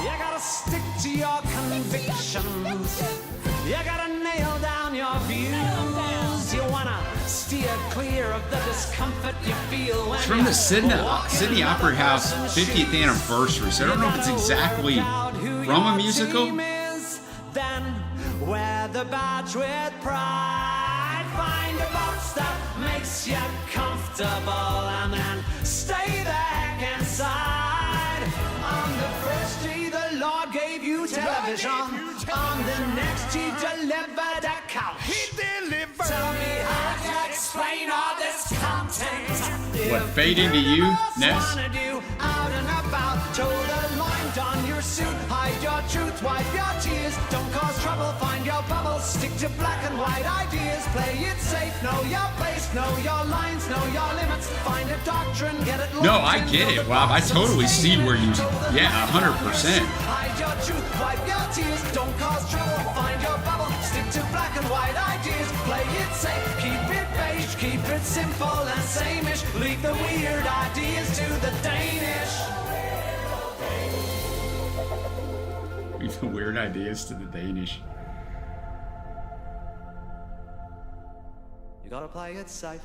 You gotta stick to your convictions. You gotta nail down your views. You wanna steer clear of the discomfort you feel when It's from the Sydney Opera House 50th anniversary, so I don't know if it's exactly from a musical. Then wear the badge with pride. Find a box that makes you comfortable, and then stay the heck inside. On the first day the Lord gave you television, couch. He delivered. Tell me how to explain all this content. What, fading to you, Ness? Wanted you out and about, toe the line, don your suit, hide your truth, wipe your tears, don't cause trouble, find your bubble, stick to black and white ideas, play it safe, know your place, know your lines, know your limits, find a doctrine, get it locked No, I in, get know it, the Rob. I promise of totally see staying where you, toe the yeah, line, 100%. hide your truth, wipe your tears, don't cause trouble, find your bubble, stick to black and white ideas, play it safe, keep it beige, keep it simple and same-ish, leave the weird ideas to the Danish. Leave the weird ideas to the Danish. You gotta play it safe.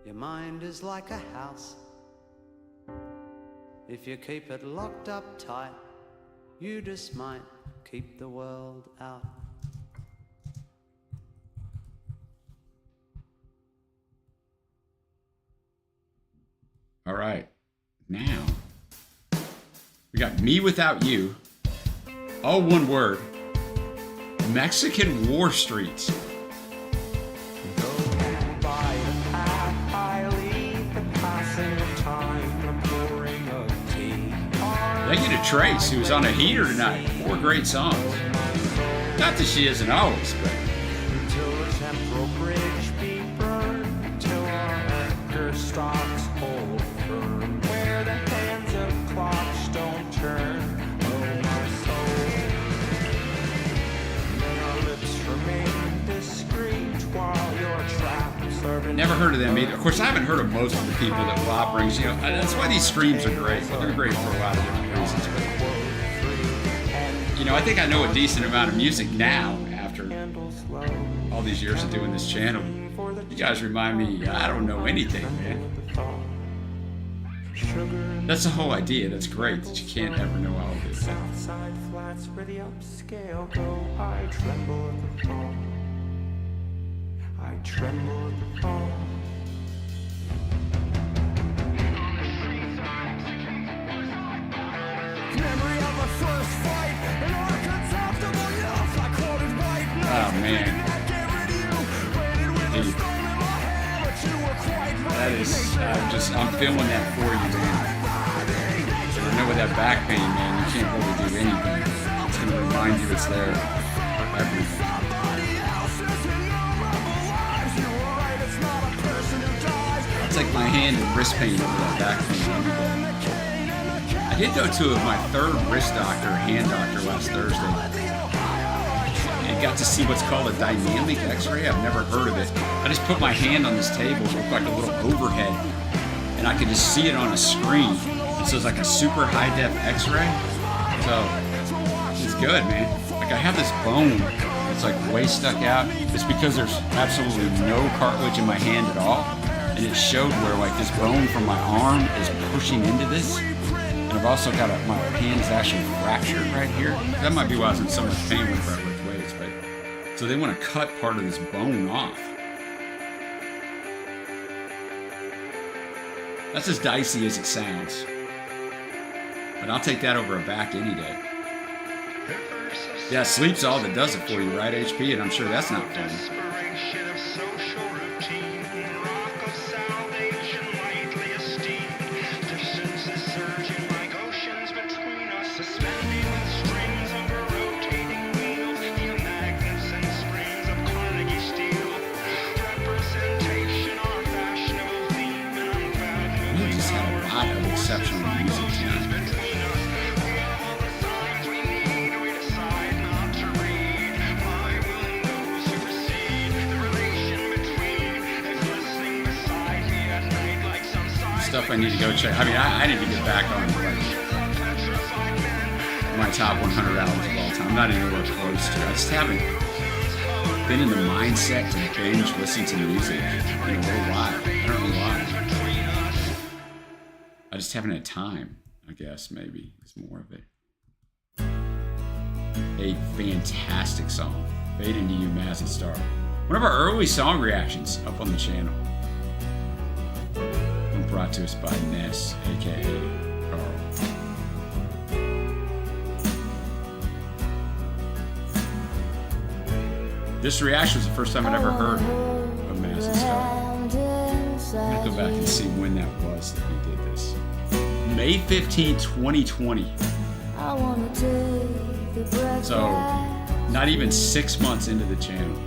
Your mind is like a house. If you keep it locked up tight, you just might keep the world out. All right, now we got Me Without You, all one word, Mexican War Streets. Thank you to Trace, who was on a heater tonight. 4 great songs. Not that she isn't always, but Until the temporal bridge be burned, till our anchor stocks hold firm, where the hands of clocks don't turn. Oh my soul, may our lips remain discreet while your traps are beneath. never heard of them either. Of course, I haven't heard of most of the people that Bob brings. You know, that's why these streams are great. They're great for a lot of different reasons. But, you know, I think I know a decent amount of music now after all these years of doing this channel. You guys remind me, I don't know anything, man. That's the whole idea. That's great that you can't ever know all of this. Southside flats where the upscale go, I tremble at the thought. I tremble at the thought. Memory of my first fight, an uncomfortable enough. I quoted white knight. Oh, man. Dude. That is, I'm feeling that for you, man. I know with that back pain, man, you can't really do anything. It's going to remind you it's there. Everything. It's like my hand and wrist pain over that back pain every day. I did go to my 3rd wrist doctor, hand doctor, last Thursday. And got to see what's called a dynamic x-ray. I've never heard of it. I just put my hand on this table, it looked like a little overhead, and I could just see it on a screen. And so it's like a super high def x-ray. So it's good, man. Like I have this bone that's like way stuck out. It's because there's absolutely no cartilage in my hand at all. And it showed where like this bone from my arm is pushing into this. And I've also got my hand is actually fractured right here. That might be why I was in so much pain with I lift weights, but so they want to cut part of this bone off. That's as dicey as it sounds. But I'll take that over a back any day. Yeah, sleep's all that does it for you, right, HP? And I'm sure that's not fun. Exceptional music tonight. Stuff I need to go check. I mean, I need to get back on like my top 100 albums of all time. I'm not anywhere close to it. I just haven't been in the mindset to binge listen to music in a little while. I don't know why. I just haven't had time, I guess, maybe, is more of it. A fantastic song. Fade Into You, Massive Star. One of our early song reactions up on the channel. And brought to us by Ness, a.k.a. Carl. This reaction was the first time I'd ever heard of Massive Star. I'm gonna go back and see when that was that he did this. May 15, 2020. So, not even 6 months into the channel.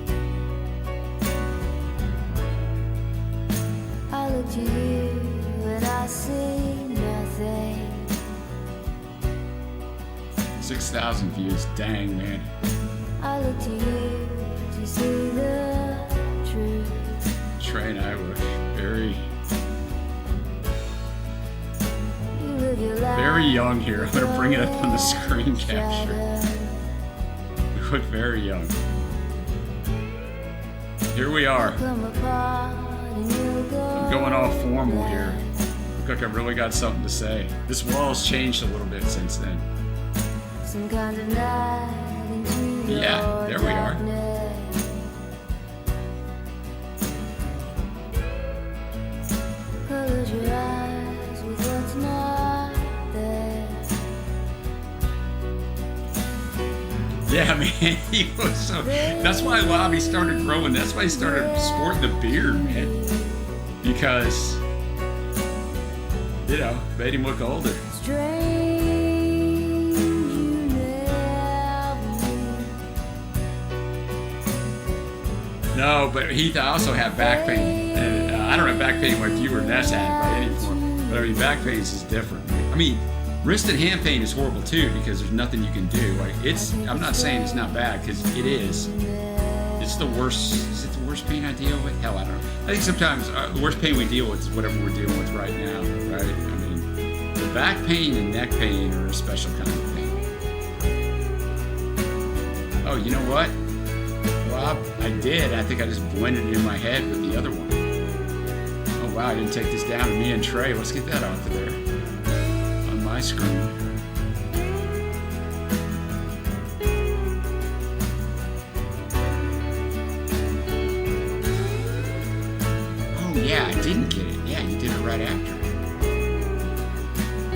I look to you and I see nothing. 6,000 views, dang man. I look to you to see the truth. Trey and I were very young here. I'm gonna bring it up on the screen capture. We look very young. Here we are. I'm going all formal here. Look like I really got something to say. This wall's changed a little bit since then. Yeah, there we are. Close your eyes with what's not there. Yeah, man, he was so. That's why Lobby started growing. That's why he started sporting the beard, man. Because, you know, made him look older. No, but he also had back pain. And, I don't have back pain like you or Ness had by any form. But I mean, back pain is different. I mean, wrist and hand pain is horrible too because there's nothing you can do. Like I'm not saying it's not bad because it is. It's the worst. Is it the worst pain I deal with? Hell, I don't know. I think sometimes the worst pain we deal with is whatever we're dealing with right now, right? I mean, the back pain and neck pain are a special kind of pain. Oh, you know what? Well, I did. I think I just blended it in my head with the other one. Oh, wow, I didn't take this down to me and Trey. Let's get that off of there on my screen. Oh, yeah, I didn't get it. Yeah, you did it right after.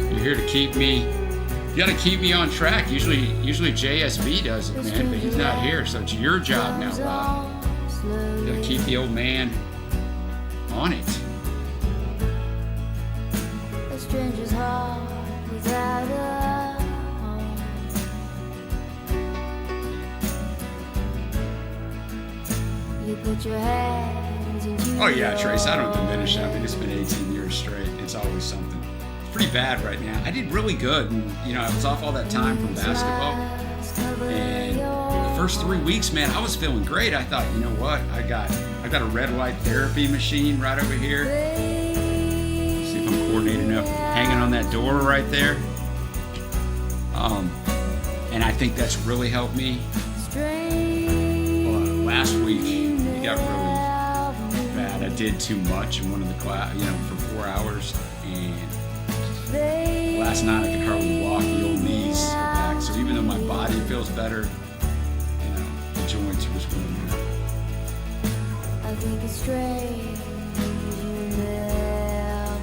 You're here to keep me. You gotta keep me on track. Usually JSB does it, man, but he's not here, so it's your job now, Rob. You gotta keep the old man on it. A stranger's heart without a home. You put your hands into Oh yeah, Trace, I don't diminish it. I mean, it's been 18 years straight. It's always something. Pretty bad right now. I did really good, and you know, I was off all that time from basketball, and the first 3 weeks, man, I was feeling great. I thought, you know what, I got a red light therapy machine right over here. See if I'm coordinated enough, hanging on that door right there. And I think that's really helped me. Well, last week it got really bad. I did too much in one of the class, you know, for 4 hours, and last night I could hardly walk. The old knees are back. So even though my body feels better, you know, the joints are just going out. I think it's strange you never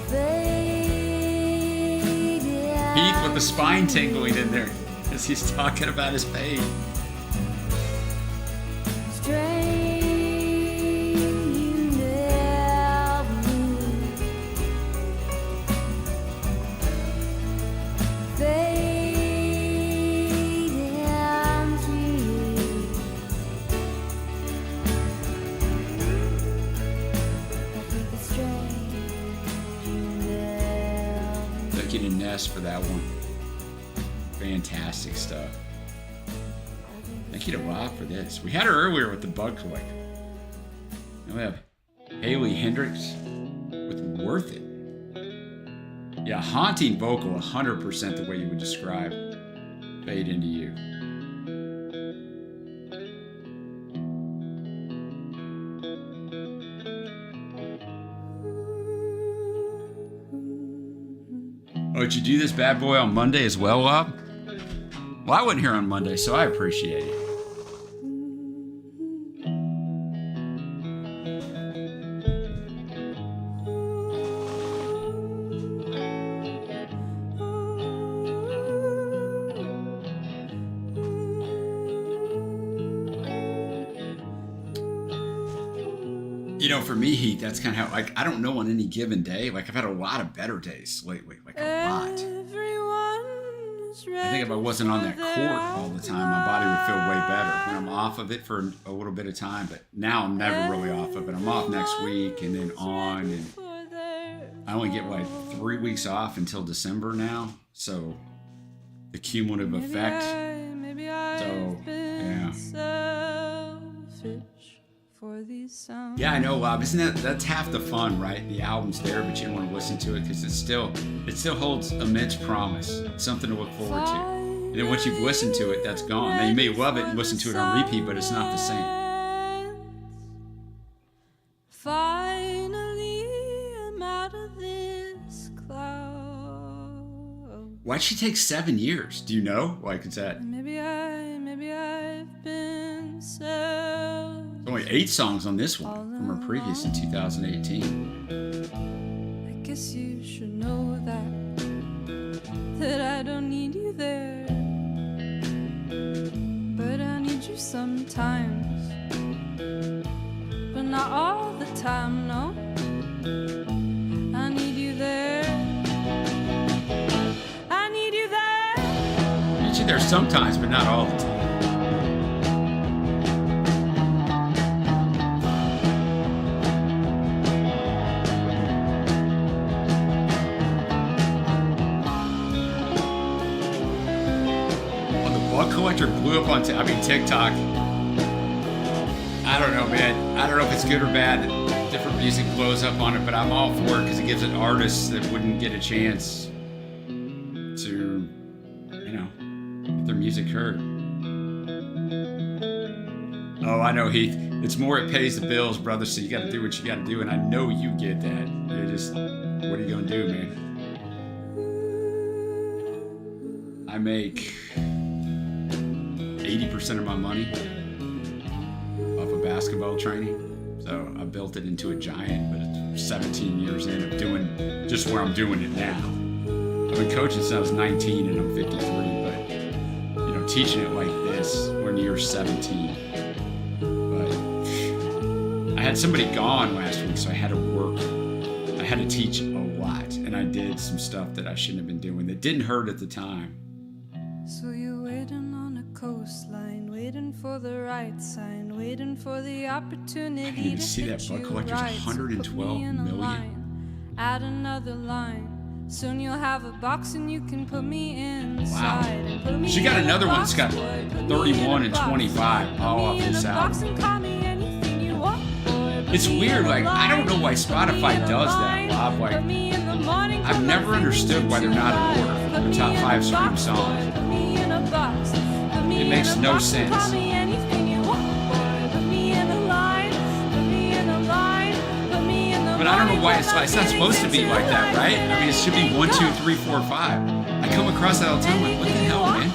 faded. Heath with the spine tingling in there as he's talking about his pain. For that one. Fantastic stuff. Thank you to Rob for this. We had her earlier with the Bug Collector. Now we have Haley Hendricks with Worth It. Yeah, haunting vocal, 100% the way you would describe Fade Into You. Oh, did you do this bad boy on Monday as well, Rob? Well, I wasn't here on Monday, so I appreciate it. You know, for me, Heath, that's kind of how, like, I don't know on any given day. Like, I've had a lot of better days lately, like a lot. I think if I wasn't on that court all the time, my body would feel way better when I'm off of it for a little bit of time. But now I'm never really off of it. I'm off next week and then on. And I only get like 3 weeks off until December now. So the cumulative effect. So, yeah. Yeah, I know, Bob. Isn't that's half the fun, right? The album's there, but you don't want to listen to it because it still holds immense promise. It's something to look forward to. And then once you've listened to it, that's gone. Now you may love it and listen to it on repeat, but it's not the same. Finally, I'm out of this cloud. Why'd she take 7 years? Do you know? Like, it's that. Maybe I've been so. Only 8 songs on this one from her previous in 2018. I guess you should know that I don't need you there, but I need you sometimes, but not all the time. No, I need you there. I need you there. I need you there sometimes, but not all the time. Collector blew up on TikTok. I don't know, man. I don't know if it's good or bad that different music blows up on it, but I'm all for it because it gives it artists that wouldn't get a chance to, you know, get their music heard. Oh, I know, Heath. It's more it pays the bills, brother, so you got to do what you got to do, and I know you get that. You're just, what are you going to do, man? I make 80% of my money off of basketball training. So I built it into a giant, but it's 17 years in of doing just where I'm doing it now. I've been coaching since I was 19 and I'm 53, but you know, teaching it like this, we're near 17. But I had somebody gone last week, so I had to work. I had to teach a lot, and I did some stuff that I shouldn't have been doing that didn't hurt at the time. So you're waiting on a coastline, waiting for the right sign, waiting for the opportunity. I didn't even see that Bug Collector's 112 million. Add another line. Soon you'll have a box and you can put me inside. Wow. And put me She got in another a one that's got box, boy. Put me 31 in and a box. 25 all off this album. It's weird, like, I don't know why Spotify does that, Bob. Like, I've never understood why they're not in order. Their top 5 stream songs. It makes no sense. But I don't know why it's not supposed to be like that, right? I mean, it should be 1, 2, 3, 4, 5. I come across that all the time, like, what the hell, man?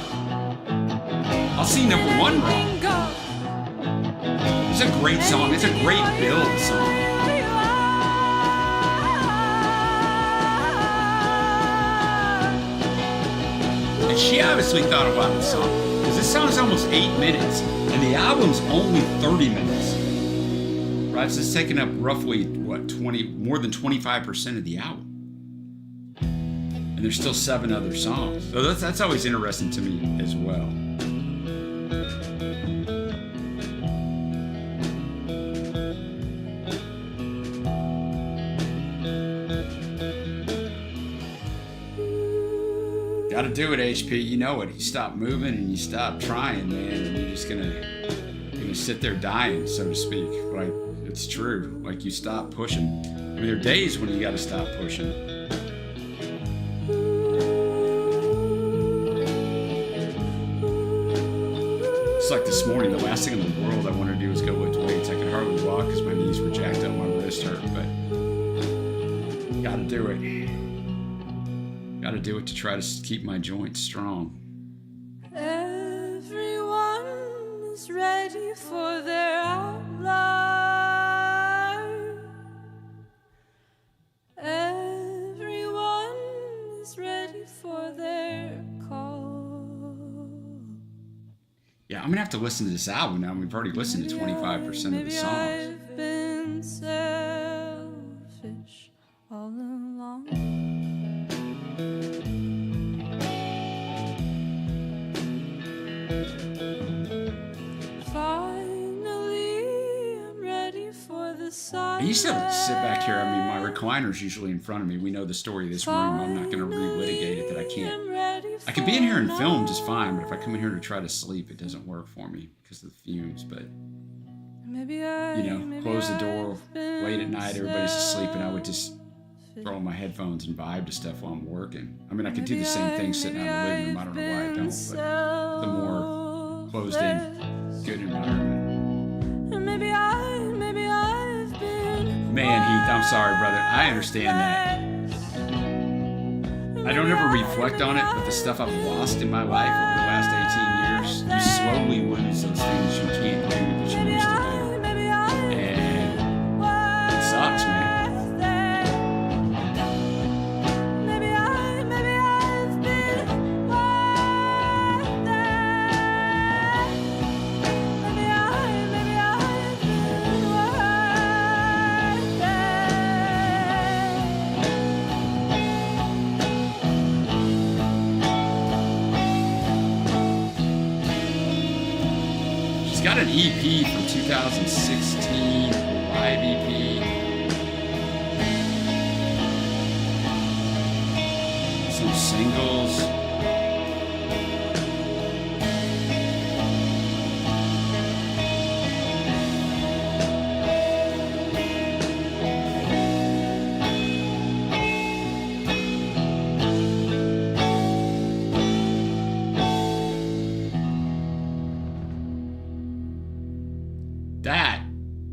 I'll see number 1 wrong. It's a great song. It's a great build song. And she obviously thought about the song, because this song is almost 8 minutes, and the album's only 30 minutes. Right, so it's taking up roughly, what, more than 25% of the album. And there's still 7 other songs. So that's always interesting to me as well. Gotta do it, HP. You know it. You stop moving and you stop trying, man, and you're just gonna sit there dying, so to speak. Like, it's true. Like, you stop pushing. I mean, there are days when you gotta stop pushing. It's like this morning, the last thing in the world I wanted to do was go lift weights. I could hardly walk because my knees were jacked up, my wrist hurt, but gotta do it. Gotta do it to try to keep my joints strong. Everyone is ready for their outline. Everyone is ready for their call. Yeah, I'm gonna have to listen to this album now. We've already listened to 25% of the songs. I've been I used to sit back here. I mean, my recliner's usually in front of me. We know the story of this room. I'm not going to relitigate it that I can't. I could be in here and film just fine, but if I come in here to try to sleep, it doesn't work for me because of the fumes. But, you know, close the door late at night, everybody's asleep, and I would just throw on my headphones and vibe to stuff while I'm working. I mean, I could do the same thing sitting out in the living room. I don't know why I don't, but the more closed in, good environment. Man, Heath, I'm sorry, brother. I understand that. I don't ever reflect on it, but the stuff I've lost in my life over the last 18 years, you slowly lose those things you can't do that you used to do. And it sucks, man. Got an EP from 2016, a live EP. Some singles.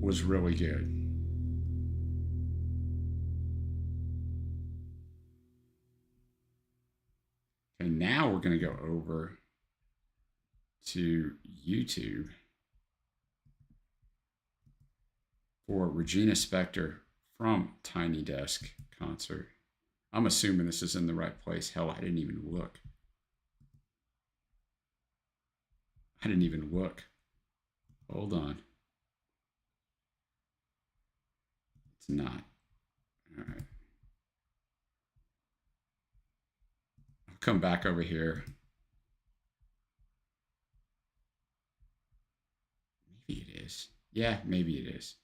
Was really good. Okay, now we're going to go over to YouTube for Regina Spektor from Tiny Desk concert. I'm assuming this is in the right place. Hell, I didn't even look. Hold on. Not. All right. I'll come back over here. Maybe it is. Yeah, maybe it is.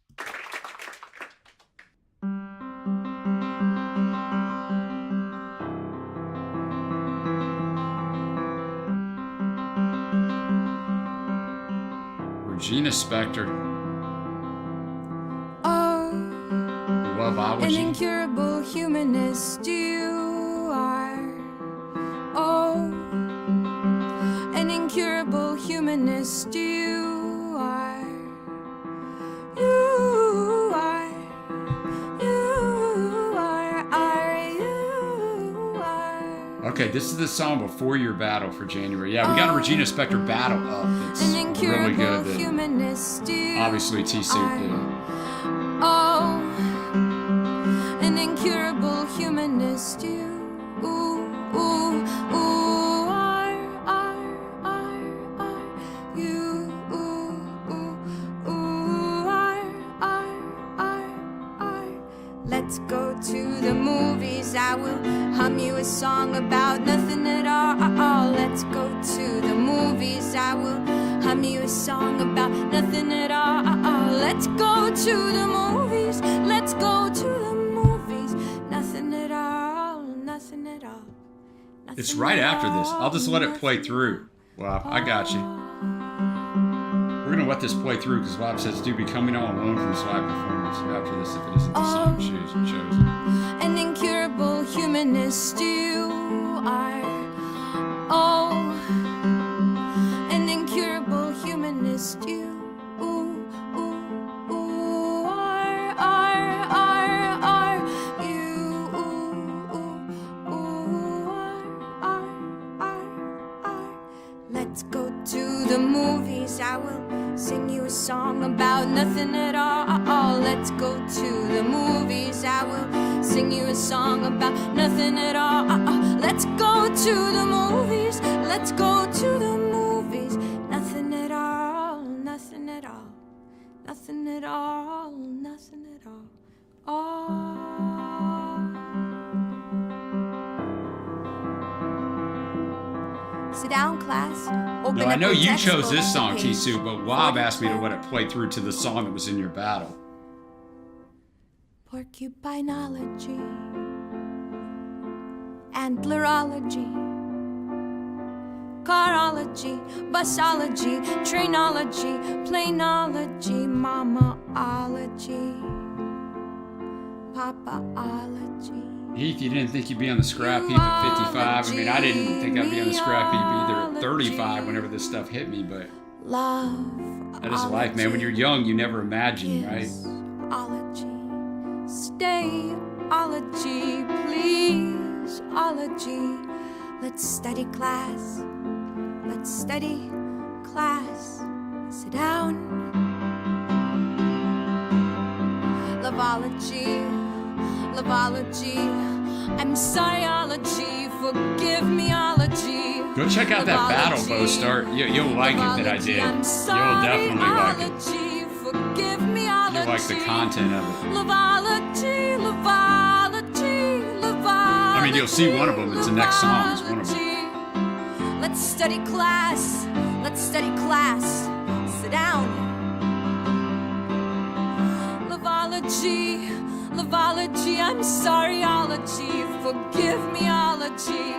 Regina Spektor. An incurable humanist you are. Oh, an incurable humanist you are. You are. You are. Okay, this is the song before your battle for January. Yeah, we got a Regina Spektor battle up. It's really good. Obviously, T-Suit did. Oh. An incurable humanist you are you are. Let's go to the movies. I will hum you a song about nothing at all. Let's go to the movies. I will hum you a song about nothing at all. Let's go to the movies. Let's go to the movies. Nothing at all. Nothing at all. Nothing it's right after this. I'll just let it play through. Wow, I got you. We're going to let this play through because Bob says, do be coming all alone from this live performance after this if it isn't the song chosen. An incurable humanist you are. Oh, an incurable humanist you Let's go to the movies. I will sing you a song about nothing at all. Let's go to the movies. I will sing you a song about nothing at all. Let's go to the movies. Let's go to the movies. Nothing at all. Nothing at all. Nothing at all. Nothing at all. Sit down, class. Open no, up I know your you textbook chose this song, page T-Sue, but Wob asked me to let it play through to the song that was in your battle. porcupinology, antlerology, carology, busology, trainology, planology, mamaology, papaology. Heath, you didn't think you'd be on the scrap heap at 55. I mean, I didn't think I'd be on the scrap heap either at 35 whenever this stuff hit me, but Love. that is life, man. When you're young, you never imagine, right? Ology. Stay-ology, please. Ology. Let's study class. Let's study class. Sit down. Loveology. Loveology. I'm sorryology. Forgive meology. Go check out that battle, Bo Start. You'll like it that I did. You'll definitely like it. Forgive meology. You'll like the content of it. Loveology, loveology, loveology. I mean, you'll see one of them. It's the next song. It's one of them. Let's study class. Let's study class. Sit down. Loveology, loveology. I'm sorryology. Forgive meology.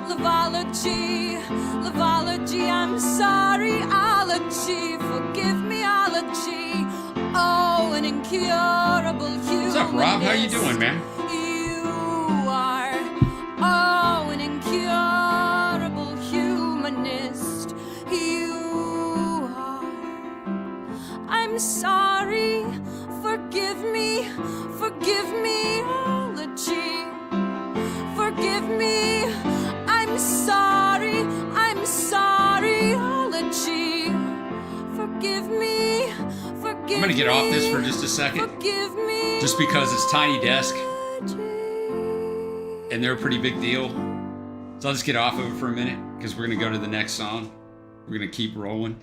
Loveology, loveology. I'm sorryology. Forgive meology. Oh, an incurable humanist. What's up, Rob? How you doing, man? You are, oh, an incurable humanist. You are. I'm sorry. Forgive me. Forgive meology. Forgive me. I'm sorry. I'm sorryology. Forgive me. Forgive me. I'm going to get off this for just a second. Forgive me. Just because it's Tiny Desk and they're a pretty big deal. So I'll just get off of it for a minute because we're going to go to the next song. We're going to keep rolling.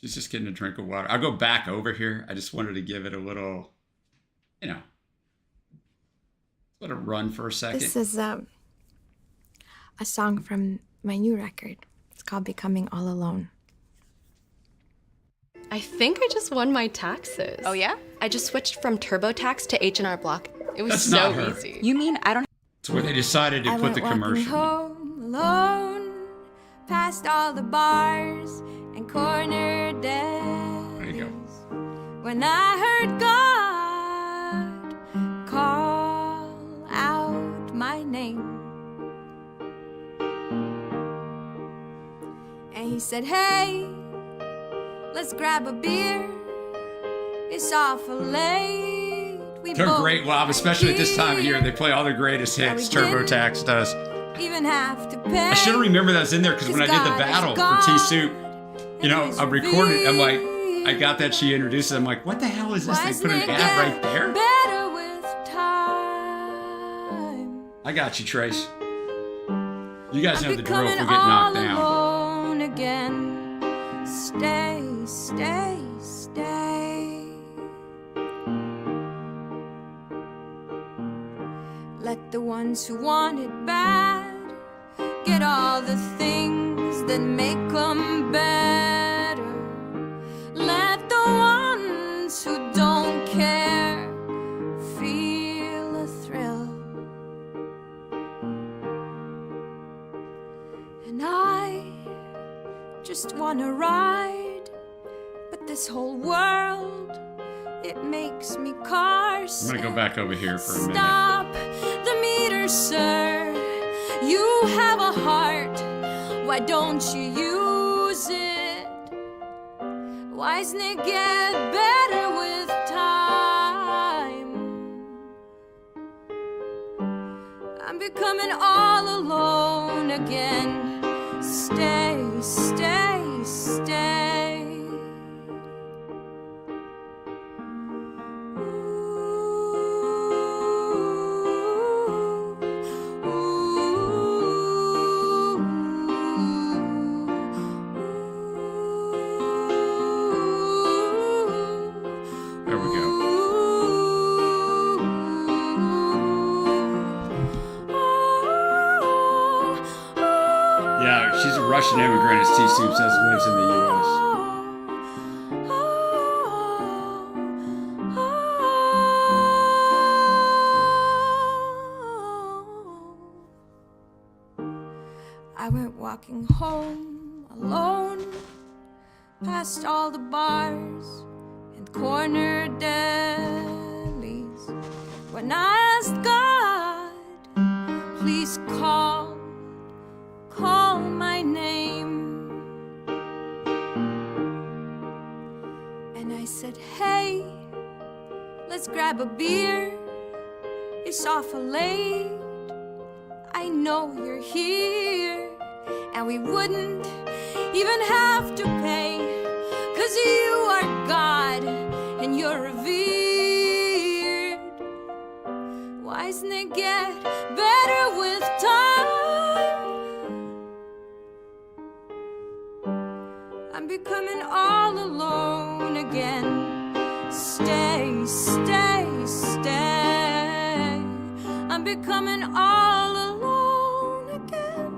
She's just getting a drink of water. I'll go back over here. I just wanted to give it a little, let it run for a second. This is a song from my new record. It's called Becoming All Alone. I think I just won my taxes. Oh yeah? I just switched from TurboTax to H&R Block. It was That's so not her. easy. You mean I don't It's where they decided to I put went the walking commercial. home alone, past all the bars and corner desks. There you go. When I heard God call out my name, and he said, "Hey, let's grab a beer. It's awful late." We They're both great, Wob, especially at this time of year. They play all their greatest hits. TurboTax does. even have to pay. I should have remembered that was in there because when I did the battle for T-Soup, I recorded. I'm like, I got that she introduced it. I'm like, what the hell is this? They put an ad right there. Better with time. I got you, Trace. You guys know the drill if we get Becoming knocked all down. alone again. Stay, stay, stay. Let the ones who want it bad get all the things that make them better. Let the ones who don't care feel a thrill. And I just wanna ride, but this whole world, it makes me curse. I'm gonna go back over here for a minute. Stop the meter, sir. You have a heart. Why don't you use it? Why doesn't it get better with time? I'm becoming all alone again. Stay, stay, stay. Russian immigrant, as T Soup says, lives in the U.S. I went walking home alone, past all the bars and corner delis, when I asked God, please call my name. And I said, hey, let's grab a beer, it's awful late, I know you're here. And we wouldn't even have to pay, 'cause you are God and you're revered. Why doesn't it get better with time? I'm becoming all alone again. Stay, stay, stay. I'm becoming all alone again.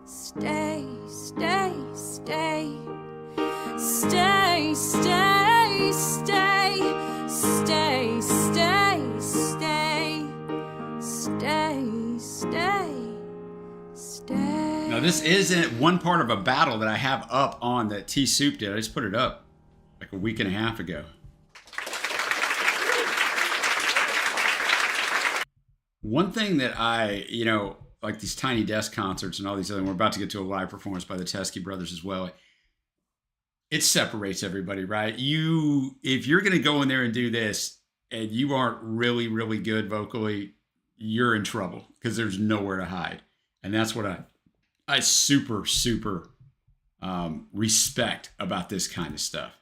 Stay, stay, stay. Stay, stay, stay. Stay, stay, stay. Stay, stay, stay. Now, this isn't one part of a battle that I have up on that T Soup did. I just put it up like a week and a half ago. One thing that I, like these Tiny Desk concerts and all these other, we're about to get to a live performance by the Teskey Brothers as well. It separates everybody, right? If you're going to go in there and do this and you aren't really, really good vocally, you're in trouble because there's nowhere to hide. And that's what I super, super respect about this kind of stuff.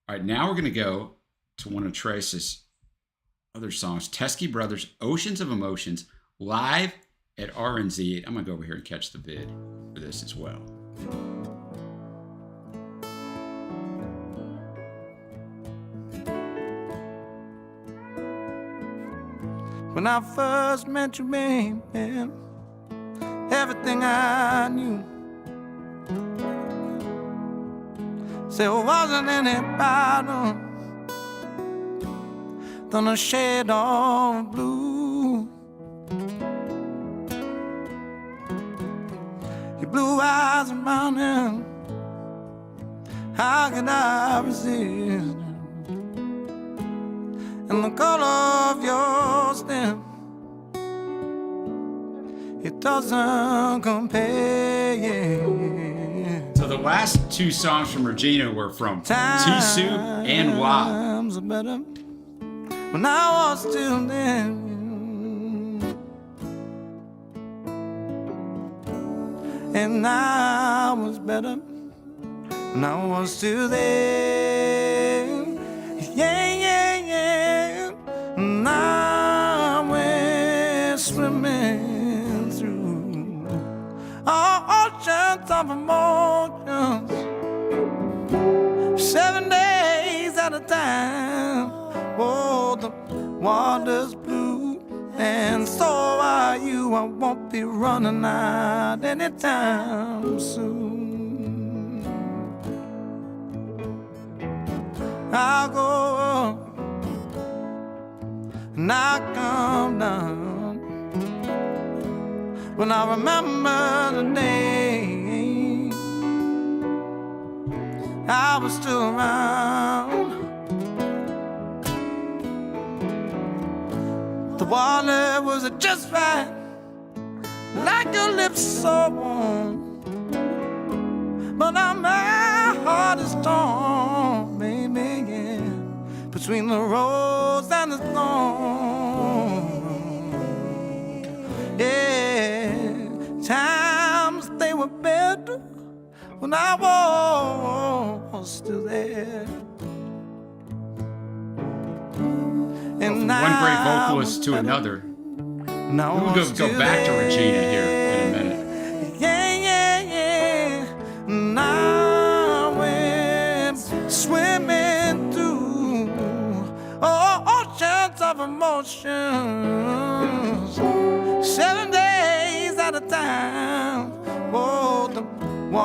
All right, now we're going to go to one of Trace's other songs, Teskey Brothers, Oceans of Emotions, live at RNZ. I'm going to go over here and catch the vid for this as well. When I first met you, baby, everything I knew said it wasn't any bottom than a shade of blue. Your blue eyes and mountain, how can I resist? And the color of your skin, it doesn't compare. So the last two songs from Regina were from T Soup and Wop. When I was still there, and I was better when I was still there. Yeah, yeah, yeah. And I went swimming through all oceans of emotions, 7 days at a time. Oh, the water's blue, and so are you. I won't be running out anytime soon. I'll go up and I'll come down when I remember the day I was still around. The water was just right, like your lips so warm. But now my heart is torn, baby, yeah, between the rose and the thorn. Yeah, times they were better when I was still there. And one great vocalist to another. We'll go back to Regina here in a minute. Yeah, yeah, yeah. And I went swimming through oceans of emotions, 7 days at a time. Oh, the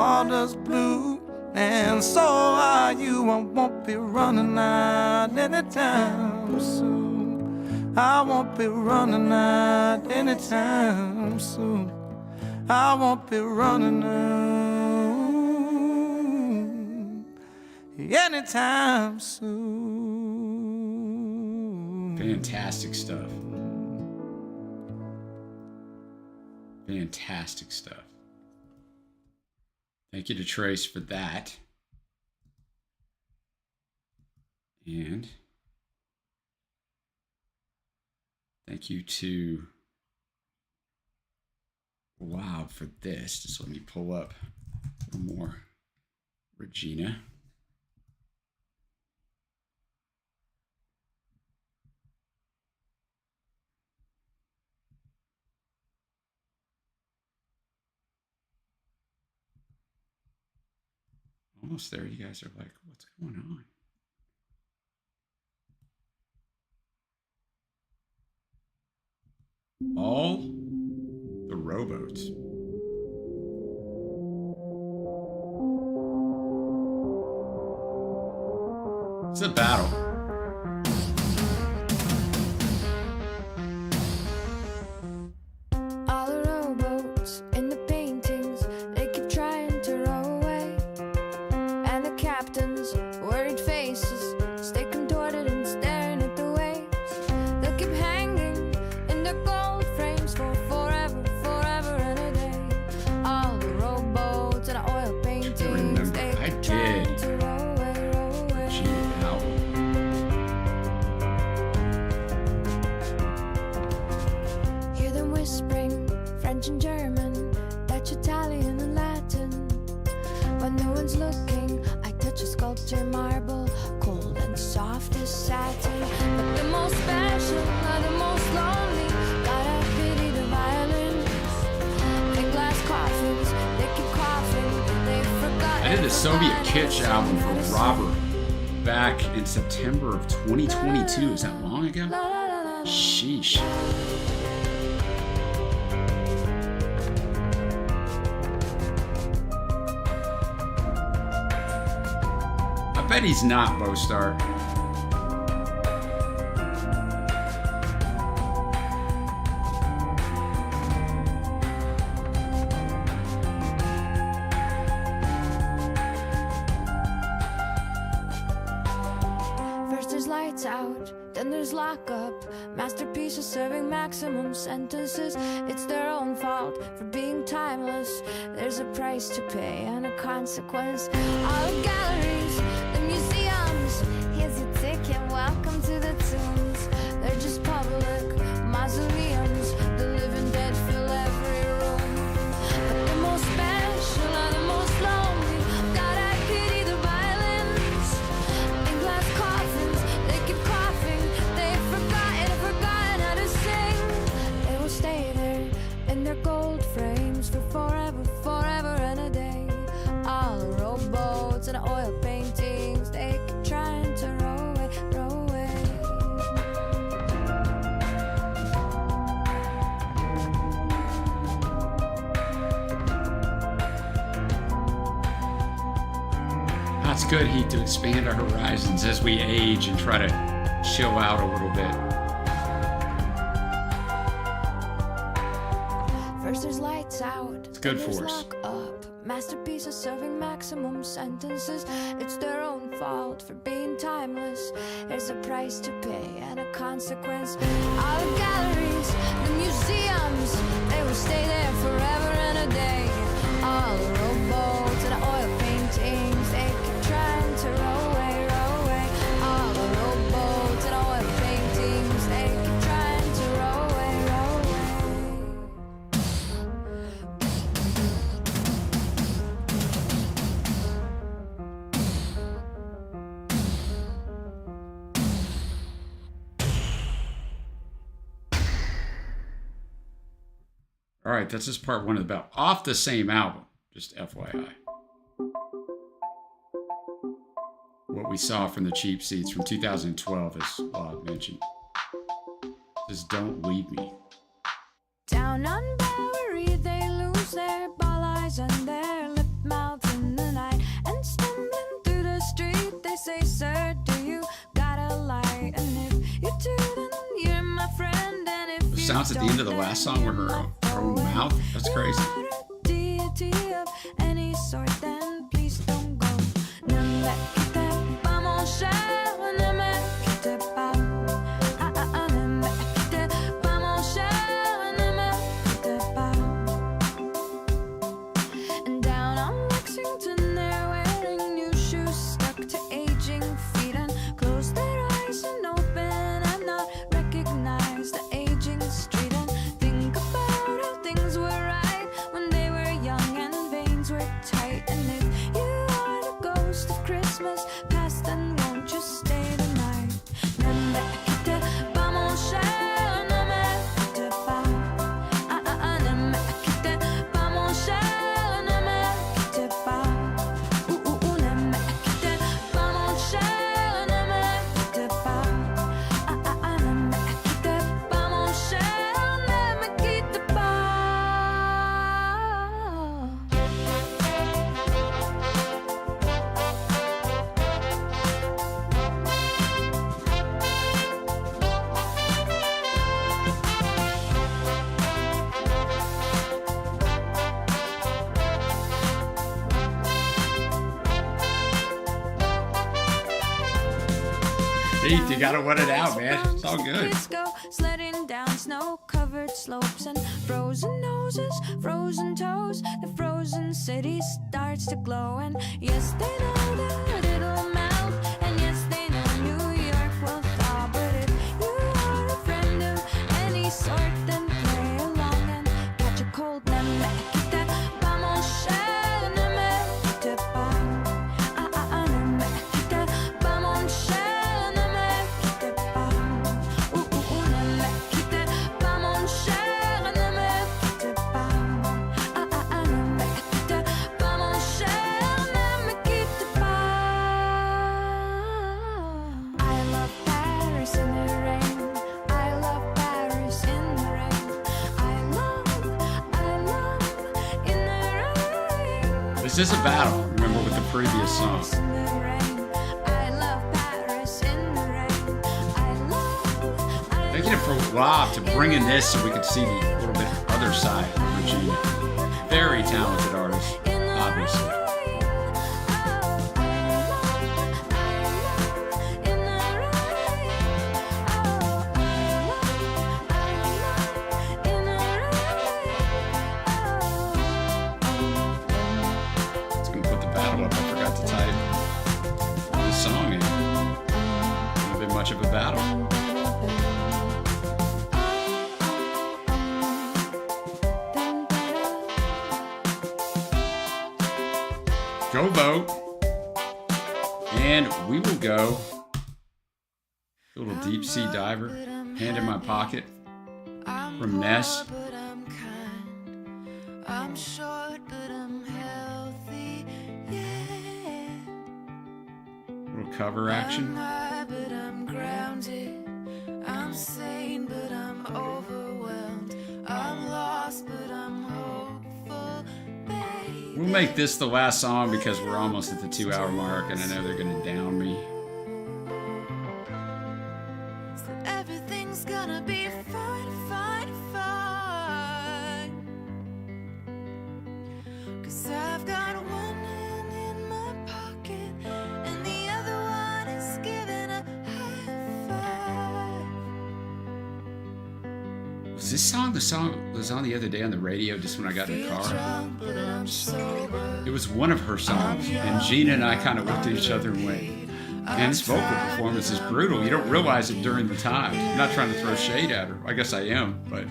water's blue, and so are you. I won't be running out anytime soon. I won't be running out anytime soon. I won't be running out anytime soon. Fantastic stuff. Fantastic stuff. Thank you to Trace for that. And thank you to Wow for this. Just let me pull up one more. Regina. Almost there. You guys are like, what's going on? All the rowboats. It's a battle. All the rowboats in the paintings, they keep trying to row away. And the captains, worried faces, stay contorted and staring at the waves. They'll keep hanging in their gold frames for forever, forever and a day. All the rowboats and the oil paintings, they keep trying to row away, row away. Hear them whispering French and German, Dutch, Italian and Latin. When no one's looking, I touch a sculpture marble, cold and soft as satin. But the most special are the most lonely. Gotta pity the violins. In glass coffins, they keep coughing. They've forgotten. I did a Soviet Kitsch album for Robert back in September of 2022. Is that long ago? Sheesh. I bet he's not Bostart. First there's lights out, then there's lockup. Masterpieces serving maximum sentences. It's their own fault for being timeless. There's a price to pay and a consequence. All the galleries, the museums. Here's your ticket, welcome to the tombs. They're just public mausoleums. The living dead fill every room. But the most special are the most lonely. God, I pity the violins. In glass coffins, they keep coughing. They've forgotten how to sing. They will stay there in their gold frames for forever, forever and a day. All the rowboats and the oil paintings, they keep trying to row away, row away. That's good, Heat, to expand our horizons as we age and try to chill out a little bit. First there's lights out. It's good then there's for us. lock up. Masterpieces serving maximum sentences. It's their own fault for being timeless. There's a price to pay and a consequence. All the galleries, the museums, they will stay there forever and a day. All the rowboats and the oil paintings, they keep trying to row away, row away. All the rowboats and the oil paintings, they keep trying to row away, row away. All right, that's just part one of the bell. Off the same album, just FYI. What we saw from the Cheap Seats from 2012, as Bob mentioned. Says, Don't Leave Me. Down on Bowery, they lose their ball eyes and their lip mouth say, sir, do you got a light? And if you do, then you're my friend. And if The sounds at the end of the last song were her own mouth. That's crazy. deity of any sort, then please don't go. Ne me quitte pas mon cher, ne me quitte pas. Ne me quitte pas mon cher, ne me quitte pas. And down on Lexington they're wearing new shoes stuck to aging feet and close their eyes and open and not recognize the aging street and think about how things were right when they were young and veins were tight. And if you are the ghost of Christmas past, then won't you stay the night? Ne me quitte pas mon cher, ne me quitte pas. Ne me quitte pas mon cher, ne me quitte pas. Ne me quitte pas mon cher, ne me quitte pas. Ne me quitte pas mon cher, ne me quitte pas. Heath, you gotta let it out, man. It's all good. Kids go sledding down snow-covered slopes and frozen noses, frozen toes. The frozen city starts to glow, and yes, they know that it'll melt, and yes, they know New York will thaw. But if you are a friend of any sort, then play along and catch a cold. Ne me quitte pas mon cher, ne me quitte pas. Ne me quitte pas mon cher, ne me quitte pas. Ne me quitte pas mon cher, ne me quitte pas. Ne me quitte pas mon cher, ne me quitte pas. I love Paris in the rain. I love Paris in the rain. I love in the rain. This is a battle, remember, with the previous song. In the rain. I love Paris in the rain. I love. Thank you for Rob to bring in this so we could see the little bit other side of Regina. Very talented artist, obviously. It's gonna put the battle up. I forgot to type the song in. Not been much of a battle. Go vote. And we will go. A little deep sea diver. Hand in my pocket. From Ness. I'm short, but I'm healthy, yeah. Little cover action. I'm high, but I'm grounded. I'm sane, but I'm overwhelmed. I'm lost, but I'm hopeful, baby. We'll make this the last song because we're almost at the 2-hour mark and I know they're gonna down me. So everything's gonna be fine, fine, fine. 'Cause I've got one hand in my pocket and the other one is giving a high five. Was this song the song that was on the other day on the radio just when I got in the car? Drunk, but I'm sober. It was one of her songs, and Gina and I kind of looked at each other and went, man, this vocal performance is brutal. You don't realize it during the time. I'm not trying to throw shade at her. I guess I am, but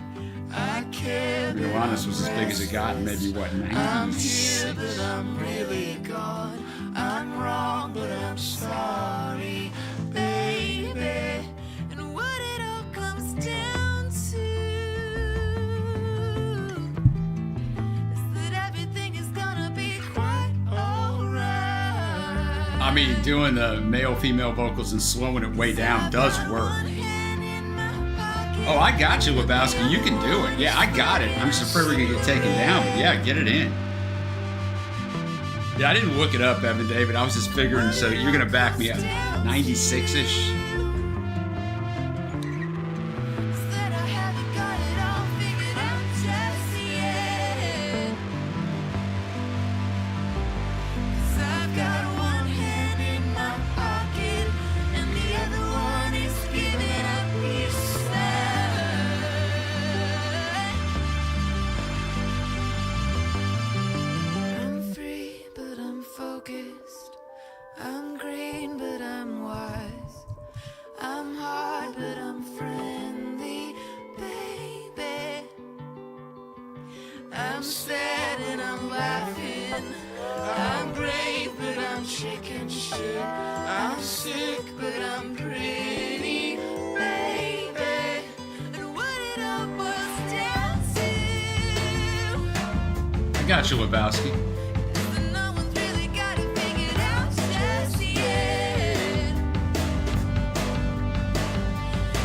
I care, Milanis was as big as it got in maybe, what, I'm here, 96? but I'm really gone. I'm wrong, but I'm sorry, baby. And what it all comes down to is that everything is gonna be quite alright. I mean, doing the male-female vocals and slowing it way down does work. Oh, I got you, Lebowski. You can do it. Yeah, I got it. I'm just afraid we're going to get taken down, but yeah, get it in. Yeah, I didn't look it up, Evan David. I was just figuring, so you're going to back me up. 96-ish? Said I haven't got it all figured out just yet. 'Cause I've got one hand in my pocket and the other one is giving up each side. I'm free, but I'm focused. I'm green, but I'm wise. I'm hard, but I'm friendly, baby. I'm sad and I'm laughing. I'm brave, but I'm chicken shit. I'm sick, but I'm pretty, baby. And what it all boils down to, I got you, Lebowski. no one's really got it figured out just yet.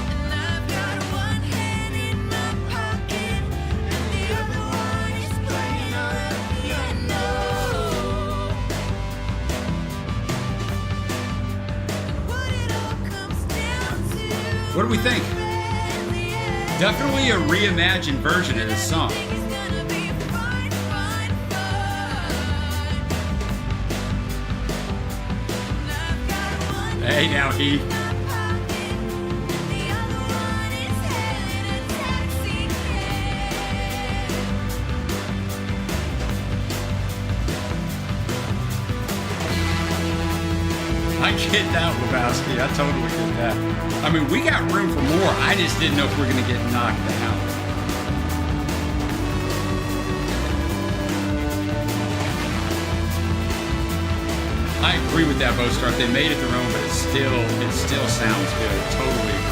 And I've got one hand in my pocket and the other one is playing on the piano. And what it all comes down to, What do we think? Definitely a reimagined version of this song. it's gonna be fine, fine, fine. And I've got one Hey, now he. in my pocket, and the other one is hailing a taxi I get that, Lebowski. I totally get that. I mean, we got room for more. I just didn't know if we're going to get knocked out. I agree with that, Bostart. They made it their own, but it still sounds good. Totally agree.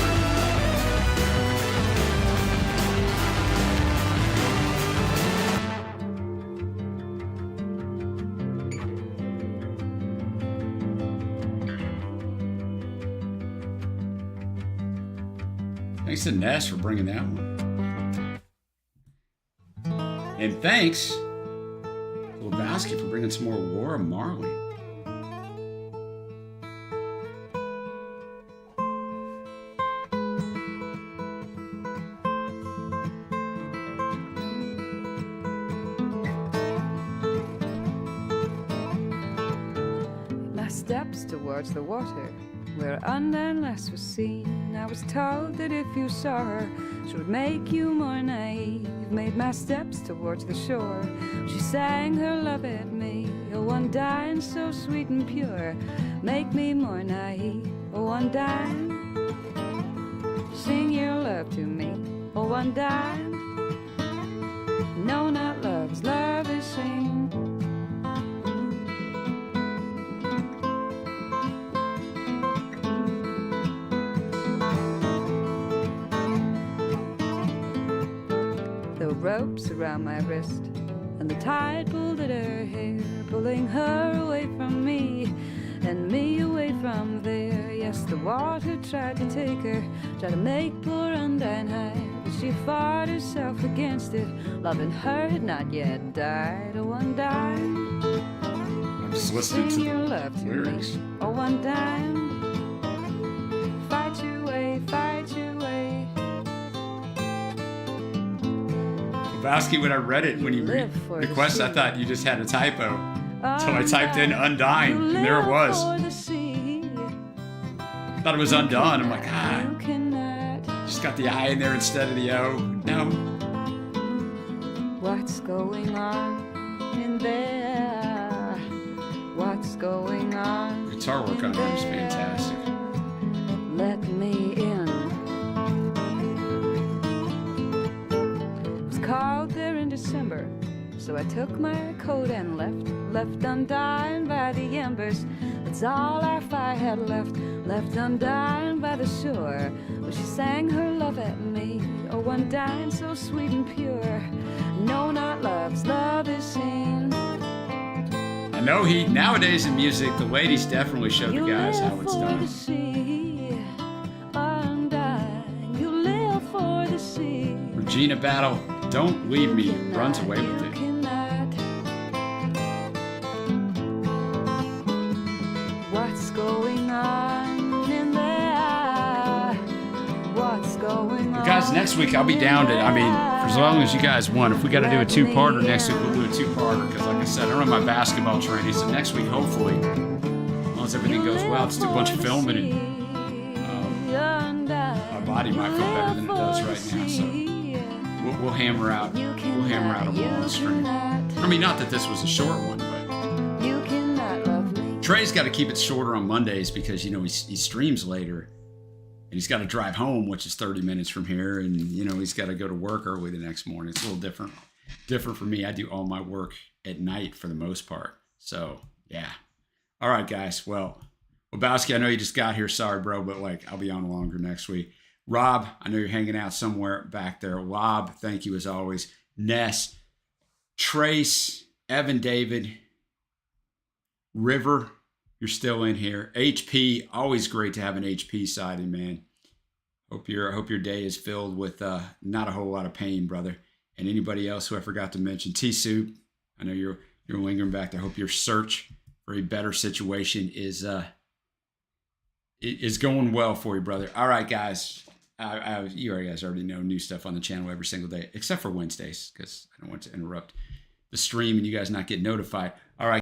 Thanks to Ness for bringing that one. And thanks to Lebowski for bringing some more Laura Marley. My steps towards the water, where undone lass was seen. I was told that if you saw her, she would make you more naive. Made my steps towards the shore. She sang her love at me, oh undying, so sweet and pure. Make me more naive, oh undying. Sing your love to me, oh undying. No, not love's love is sing. The ropes around my wrist and the tide pulled at her hair, pulling her away from me and me away from there. Yes, the water tried to take her, tried to make poor Undine hide, but she fought herself against it. Loving her had not yet died. Oh, Undine, I'm just listening sing to your the love to lyrics. me. Oh, Undine, fight your way, fight your way. Lebowski, when I read it, when you Live for the requested, I sea. thought you just had a typo. So I typed in Undying, and there it was. Thought it was Undone. I'm like, just got the I in there instead of the O. No. What's going on in there? What's going on? Guitar work on it is fantastic. Let me in. It was cold there in December, so I took my coat and left undone by the embers. That's all our fire had left undone by the shore. Where she sang her love at me, oh, undine, so sweet and pure. No, not love's love is seen. I know nowadays in music, the ladies definitely show the guys how it's done. Undine, you live for the sea. Regina Battle, Don't Leave Me, runs away with it. guys, next week I'll be down to, I mean, for as long as you guys want. If we got to do a two-parter next week, we'll do a two-parter. Because like I said, I don't have my basketball training. So next week, hopefully, as long as everything goes well, just do a bunch of filming and my body might feel better than it does right now. So we'll hammer out a long stream. I mean, not that this was a short one, but Trey's got to keep it shorter on Mondays because, you know, he streams later. And he's got to drive home, which is 30 minutes from here. And, you know, he's got to go to work early the next morning. It's a little different for me. I do all my work at night for the most part. So, yeah. All right, guys. Well, Lebowski, I know you just got here. Sorry, bro. But, like, I'll be on longer next week. Rob, I know you're hanging out somewhere back there. Lob, thank you as always. Ness, Trace, Evan David, River. You're still in here. HP, always great to have an HP sighting, man. Hope your day is filled with not a whole lot of pain, brother. And anybody else who I forgot to mention, T-Soup, I know you're lingering back there. I hope your search for a better situation is going well for you, brother. All right, guys. You guys already know new stuff on the channel every single day, except for Wednesdays, because I don't want to interrupt the stream and you guys not get notified. All right.